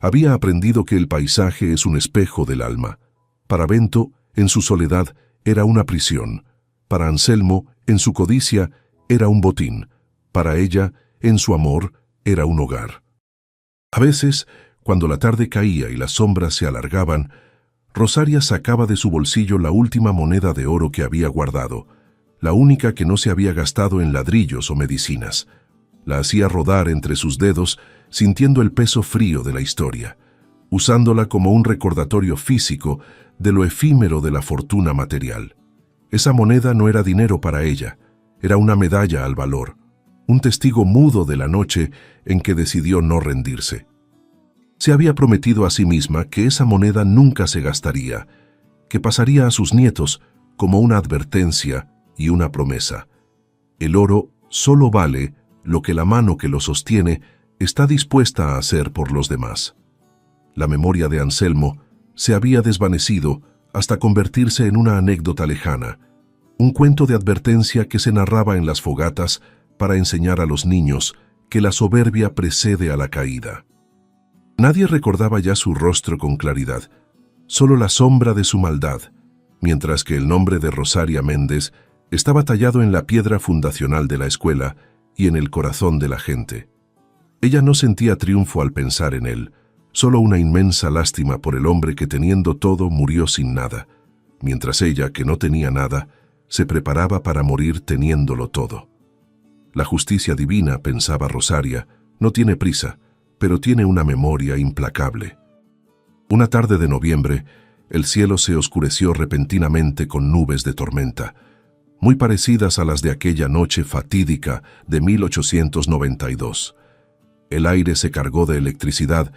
Había aprendido que el paisaje es un espejo del alma. Para Bento, en su soledad, era una prisión. Para Anselmo, en su codicia, era un botín. Para ella, en su amor, era un hogar. A veces, cuando la tarde caía y las sombras se alargaban, Rosaria sacaba de su bolsillo la última moneda de oro que había guardado, la única que no se había gastado en ladrillos o medicinas. La hacía rodar entre sus dedos, sintiendo el peso frío de la historia, usándola como un recordatorio físico de lo efímero de la fortuna material. Esa moneda no era dinero para ella, era una medalla al valor, un testigo mudo de la noche en que decidió no rendirse. Se había prometido a sí misma que esa moneda nunca se gastaría, que pasaría a sus nietos como una advertencia y una promesa. El oro solo vale lo que la mano que lo sostiene está dispuesta a hacer por los demás. La memoria de Anselmo se había desvanecido hasta convertirse en una anécdota lejana, un cuento de advertencia que se narraba en las fogatas para enseñar a los niños que la soberbia precede a la caída. Nadie recordaba ya su rostro con claridad, solo la sombra de su maldad, mientras que el nombre de Rosaria Méndez estaba tallado en la piedra fundacional de la escuela y en el corazón de la gente. Ella no sentía triunfo al pensar en él, solo una inmensa lástima por el hombre que teniendo todo murió sin nada, mientras ella, que no tenía nada, se preparaba para morir teniéndolo todo. La justicia divina, pensaba Rosaria, no tiene prisa, pero tiene una memoria implacable. Una tarde de noviembre, el cielo se oscureció repentinamente con nubes de tormenta, muy parecidas a las de aquella noche fatídica de 1892. El aire se cargó de electricidad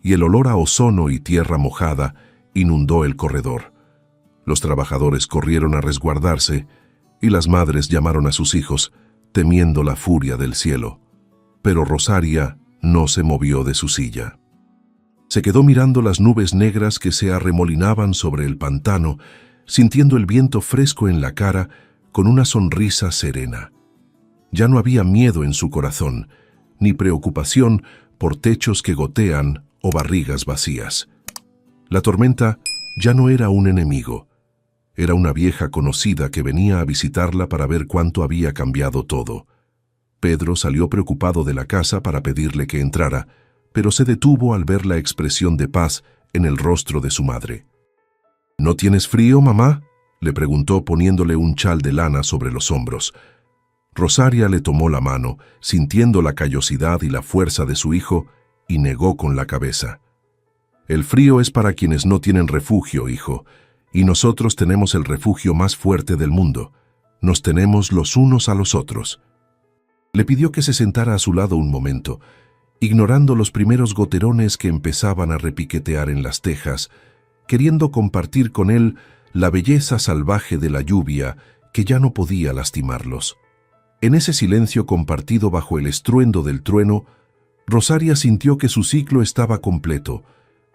y el olor a ozono y tierra mojada inundó el corredor. Los trabajadores corrieron a resguardarse y las madres llamaron a sus hijos, temiendo la furia del cielo. Pero Rosaria no se movió de su silla. Se quedó mirando las nubes negras que se arremolinaban sobre el pantano, sintiendo el viento fresco en la cara, con una sonrisa serena. Ya no había miedo en su corazón, ni preocupación por techos que gotean o barrigas vacías. La tormenta ya no era un enemigo. Era una vieja conocida que venía a visitarla para ver cuánto había cambiado todo. Pedro salió preocupado de la casa para pedirle que entrara, pero se detuvo al ver la expresión de paz en el rostro de su madre. ¿No tienes frío, mamá?, le preguntó poniéndole un chal de lana sobre los hombros. Rosaria le tomó la mano, sintiendo la callosidad y la fuerza de su hijo, y negó con la cabeza. El frío es para quienes no tienen refugio, hijo, y nosotros tenemos el refugio más fuerte del mundo. Nos tenemos los unos a los otros. Le pidió que se sentara a su lado un momento, ignorando los primeros goterones que empezaban a repiquetear en las tejas, queriendo compartir con él la belleza salvaje de la lluvia que ya no podía lastimarlos. En ese silencio compartido bajo el estruendo del trueno, Rosaria sintió que su ciclo estaba completo.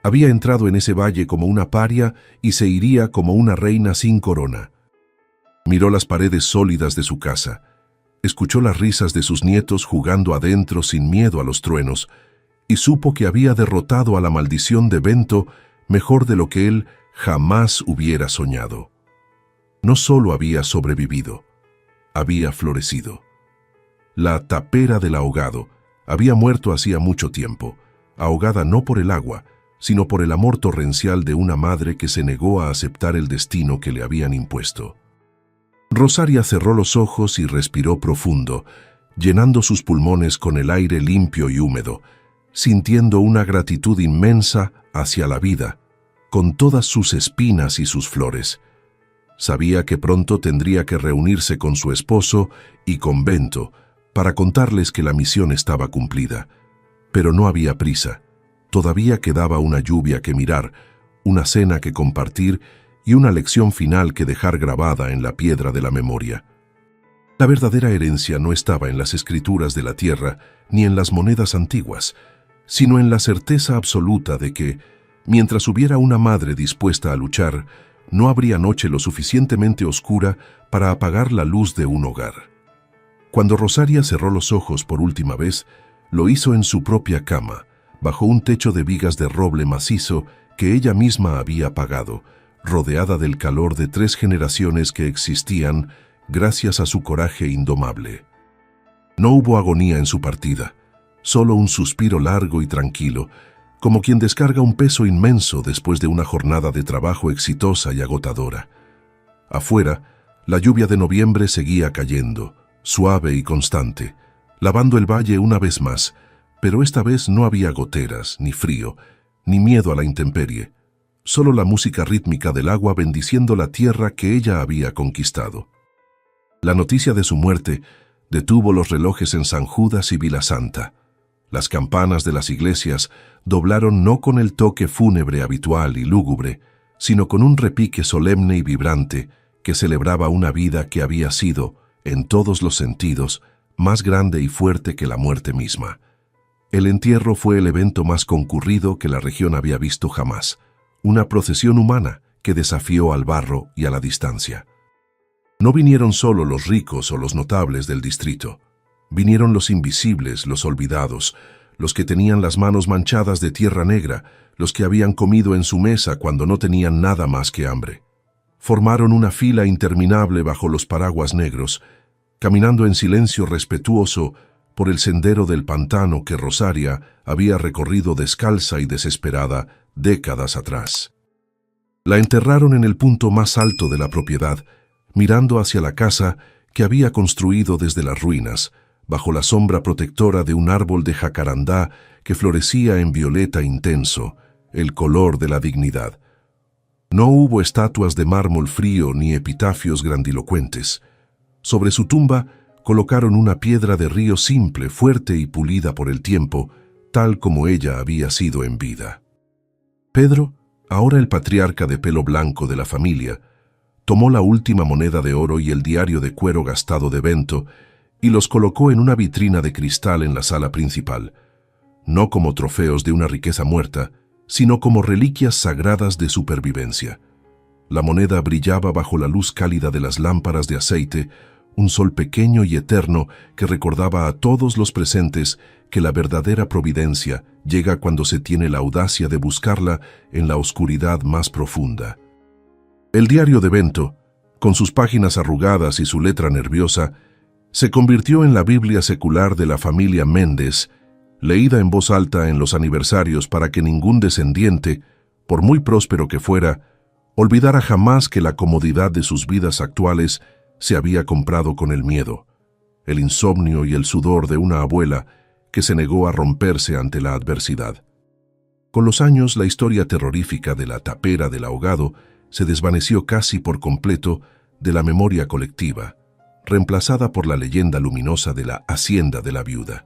Había entrado en ese valle como una paria y se iría como una reina sin corona. Miró las paredes sólidas de su casa, escuchó las risas de sus nietos jugando adentro sin miedo a los truenos, y supo que había derrotado a la maldición de Bento mejor de lo que él jamás hubiera soñado. No solo había sobrevivido, había florecido. La tapera del ahogado había muerto hacía mucho tiempo, ahogada no por el agua, sino por el amor torrencial de una madre que se negó a aceptar el destino que le habían impuesto. Rosaria cerró los ojos y respiró profundo, llenando sus pulmones con el aire limpio y húmedo, sintiendo una gratitud inmensa hacia la vida, con todas sus espinas y sus flores. Sabía que pronto tendría que reunirse con su esposo y con Bento para contarles que la misión estaba cumplida. Pero no había prisa. Todavía quedaba una lluvia que mirar, una cena que compartir y una lección final que dejar grabada en la piedra de la memoria. La verdadera herencia no estaba en las escrituras de la tierra ni en las monedas antiguas, sino en la certeza absoluta de que, mientras hubiera una madre dispuesta a luchar, no habría noche lo suficientemente oscura para apagar la luz de un hogar. Cuando Rosaria cerró los ojos por última vez, lo hizo en su propia cama, bajo un techo de vigas de roble macizo que ella misma había pagado, rodeada del calor de 3 generaciones que existían gracias a su coraje indomable. No hubo agonía en su partida, solo un suspiro largo y tranquilo, como quien descarga un peso inmenso después de una jornada de trabajo exitosa y agotadora. Afuera, la lluvia de noviembre seguía cayendo, suave y constante, lavando el valle una vez más, pero esta vez no había goteras, ni frío, ni miedo a la intemperie, solo la música rítmica del agua bendiciendo la tierra que ella había conquistado. La noticia de su muerte detuvo los relojes en San Judas y Vila Santa. Las campanas de las iglesias doblaron no con el toque fúnebre habitual y lúgubre, sino con un repique solemne y vibrante que celebraba una vida que había sido, en todos los sentidos, más grande y fuerte que la muerte misma. El entierro fue el evento más concurrido que la región había visto jamás, una procesión humana que desafió al barro y a la distancia. No vinieron solo los ricos o los notables del distrito. Vinieron los invisibles, los olvidados, los que tenían las manos manchadas de tierra negra, los que habían comido en su mesa cuando no tenían nada más que hambre. Formaron una fila interminable bajo los paraguas negros, caminando en silencio respetuoso por el sendero del pantano que Rosaria había recorrido descalza y desesperada décadas atrás. La enterraron en el punto más alto de la propiedad, mirando hacia la casa que había construido desde las ruinas, bajo la sombra protectora de un árbol de jacarandá que florecía en violeta intenso, el color de la dignidad. No hubo estatuas de mármol frío ni epitafios grandilocuentes. Sobre su tumba colocaron una piedra de río simple, fuerte y pulida por el tiempo, tal como ella había sido en vida. Pedro, ahora el patriarca de pelo blanco de la familia, tomó la última moneda de oro y el diario de cuero gastado de Bento y los colocó en una vitrina de cristal en la sala principal, no como trofeos de una riqueza muerta, sino como reliquias sagradas de supervivencia. La moneda brillaba bajo la luz cálida de las lámparas de aceite, un sol pequeño y eterno que recordaba a todos los presentes que la verdadera providencia llega cuando se tiene la audacia de buscarla en la oscuridad más profunda. El diario de Bento, con sus páginas arrugadas y su letra nerviosa, se convirtió en la Biblia secular de la familia Méndez, leída en voz alta en los aniversarios para que ningún descendiente, por muy próspero que fuera, olvidara jamás que la comodidad de sus vidas actuales se había comprado con el miedo, el insomnio y el sudor de una abuela que se negó a romperse ante la adversidad. Con los años, la historia terrorífica de la tapera del ahogado se desvaneció casi por completo de la memoria colectiva, reemplazada por la leyenda luminosa de la hacienda de la viuda.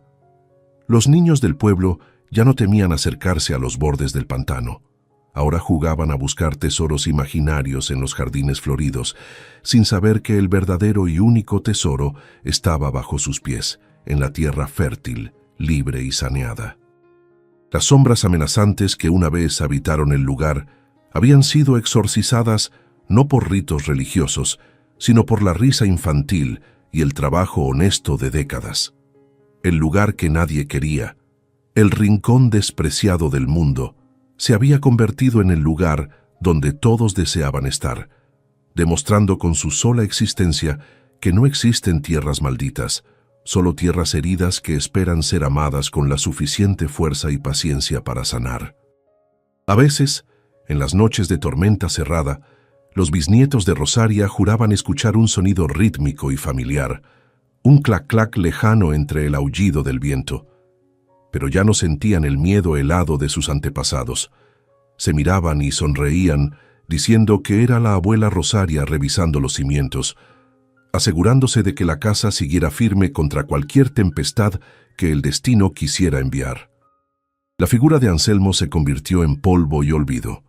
Los niños del pueblo ya no temían acercarse a los bordes del pantano. Ahora jugaban a buscar tesoros imaginarios en los jardines floridos, sin saber que el verdadero y único tesoro estaba bajo sus pies, en la tierra fértil, libre y saneada. Las sombras amenazantes que una vez habitaron el lugar habían sido exorcizadas no por ritos religiosos, sino por la risa infantil y el trabajo honesto de décadas. El lugar que nadie quería, el rincón despreciado del mundo, se había convertido en el lugar donde todos deseaban estar, demostrando con su sola existencia que no existen tierras malditas, solo tierras heridas que esperan ser amadas con la suficiente fuerza y paciencia para sanar. A veces, en las noches de tormenta cerrada, los bisnietos de Rosaria juraban escuchar un sonido rítmico y familiar, un clac-clac lejano entre el aullido del viento. Pero ya no sentían el miedo helado de sus antepasados. Se miraban y sonreían, diciendo que era la abuela Rosaria revisando los cimientos, asegurándose de que la casa siguiera firme contra cualquier tempestad que el destino quisiera enviar. La figura de Anselmo se convirtió en polvo y olvido,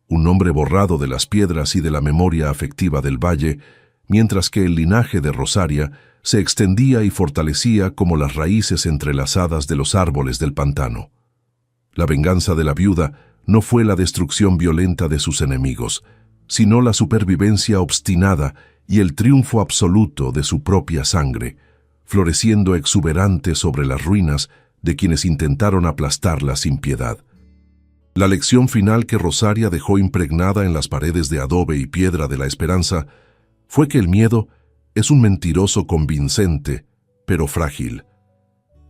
un nombre borrado de las piedras y de la memoria afectiva del valle, mientras que el linaje de Rosaria se extendía y fortalecía como las raíces entrelazadas de los árboles del pantano. La venganza de la viuda no fue la destrucción violenta de sus enemigos, sino la supervivencia obstinada y el triunfo absoluto de su propia sangre, floreciendo exuberante sobre las ruinas de quienes intentaron aplastarla sin piedad. La lección final que Rosaria dejó impregnada en las paredes de adobe y piedra de la esperanza fue que el miedo es un mentiroso convincente, pero frágil.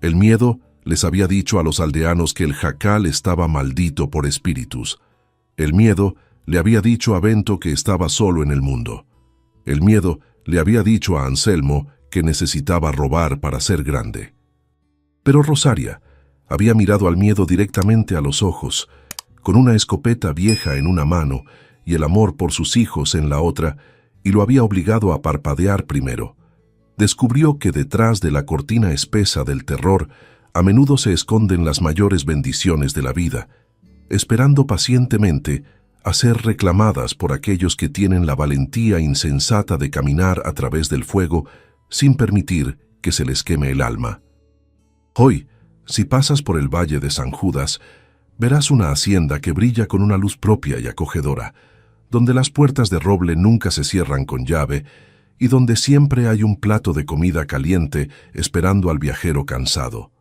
El miedo les había dicho a los aldeanos que el jacal estaba maldito por espíritus. El miedo le había dicho a Bento que estaba solo en el mundo. El miedo le había dicho a Anselmo que necesitaba robar para ser grande. Pero Rosaria había mirado al miedo directamente a los ojos, con una escopeta vieja en una mano y el amor por sus hijos en la otra, y lo había obligado a parpadear primero. Descubrió que detrás de la cortina espesa del terror a menudo se esconden las mayores bendiciones de la vida, esperando pacientemente a ser reclamadas por aquellos que tienen la valentía insensata de caminar a través del fuego sin permitir que se les queme el alma. Hoy, si pasas por el valle de San Judas, verás una hacienda que brilla con una luz propia y acogedora, donde las puertas de roble nunca se cierran con llave y donde siempre hay un plato de comida caliente esperando al viajero cansado.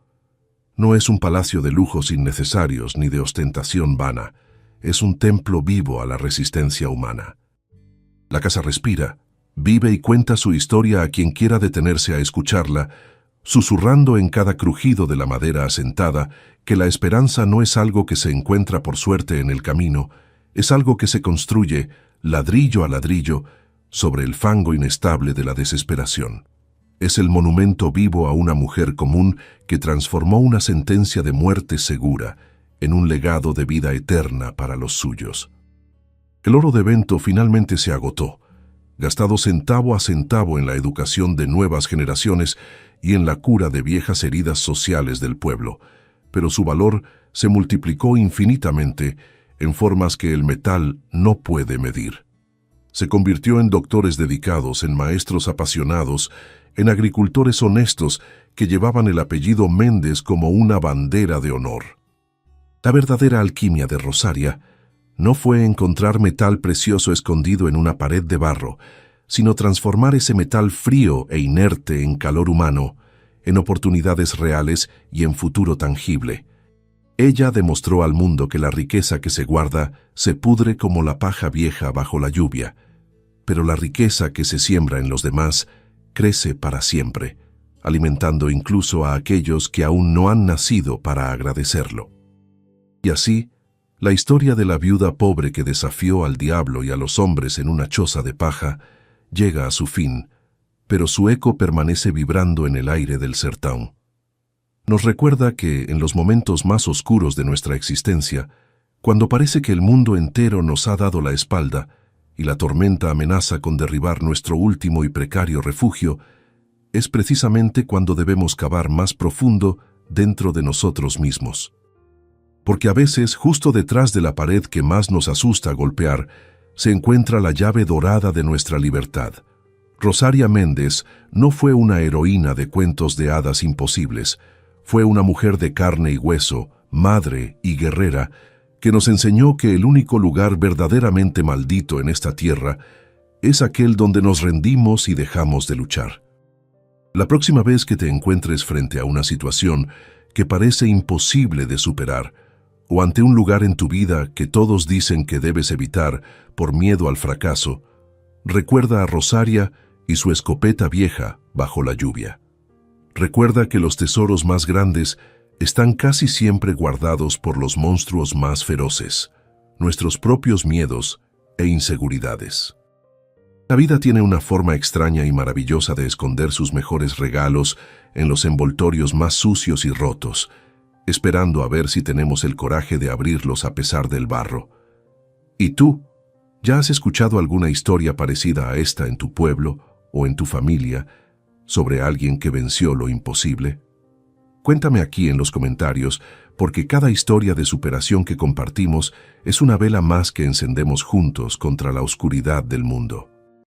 No es un palacio de lujos innecesarios ni de ostentación vana, es un templo vivo a la resistencia humana. La casa respira, vive y cuenta su historia a quien quiera detenerse a escucharla, susurrando en cada crujido de la madera asentada que la esperanza no es algo que se encuentra por suerte en el camino, es algo que se construye, ladrillo a ladrillo, sobre el fango inestable de la desesperación. Es el monumento vivo a una mujer común que transformó una sentencia de muerte segura en un legado de vida eterna para los suyos. El oro de Bento finalmente se agotó, gastado centavo a centavo en la educación de nuevas generaciones y en la cura de viejas heridas sociales del pueblo, pero su valor se multiplicó infinitamente en formas que el metal no puede medir. Se convirtió en doctores dedicados, en maestros apasionados, en agricultores honestos que llevaban el apellido Méndez como una bandera de honor. La verdadera alquimia de Rosaria no fue encontrar metal precioso escondido en una pared de barro, sino transformar ese metal frío e inerte en calor humano, en oportunidades reales y en futuro tangible. Ella demostró al mundo que la riqueza que se guarda se pudre como la paja vieja bajo la lluvia, pero la riqueza que se siembra en los demás crece para siempre, alimentando incluso a aquellos que aún no han nacido para agradecerlo. Y así, la historia de la viuda pobre que desafió al diablo y a los hombres en una choza de paja llega a su fin, pero su eco permanece vibrando en el aire del sertón. Nos recuerda que, en los momentos más oscuros de nuestra existencia, cuando parece que el mundo entero nos ha dado la espalda y la tormenta amenaza con derribar nuestro último y precario refugio, es precisamente cuando debemos cavar más profundo dentro de nosotros mismos. Porque a veces, justo detrás de la pared que más nos asusta golpear, se encuentra la llave dorada de nuestra libertad. Rosaria Méndez no fue una heroína de cuentos de hadas imposibles, fue una mujer de carne y hueso, madre y guerrera, que nos enseñó que el único lugar verdaderamente maldito en esta tierra es aquel donde nos rendimos y dejamos de luchar. La próxima vez que te encuentres frente a una situación que parece imposible de superar, o ante un lugar en tu vida que todos dicen que debes evitar por miedo al fracaso, recuerda a Rosaria y su escopeta vieja bajo la lluvia. Recuerda que los tesoros más grandes están casi siempre guardados por los monstruos más feroces, nuestros propios miedos e inseguridades. La vida tiene una forma extraña y maravillosa de esconder sus mejores regalos en los envoltorios más sucios y rotos, esperando a ver si tenemos el coraje de abrirlos a pesar del barro. ¿Y tú? ¿Ya has escuchado alguna historia parecida a esta en tu pueblo o en tu familia sobre alguien que venció lo imposible? Cuéntame aquí en los comentarios, porque cada historia de superación que compartimos es una vela más que encendemos juntos contra la oscuridad del mundo.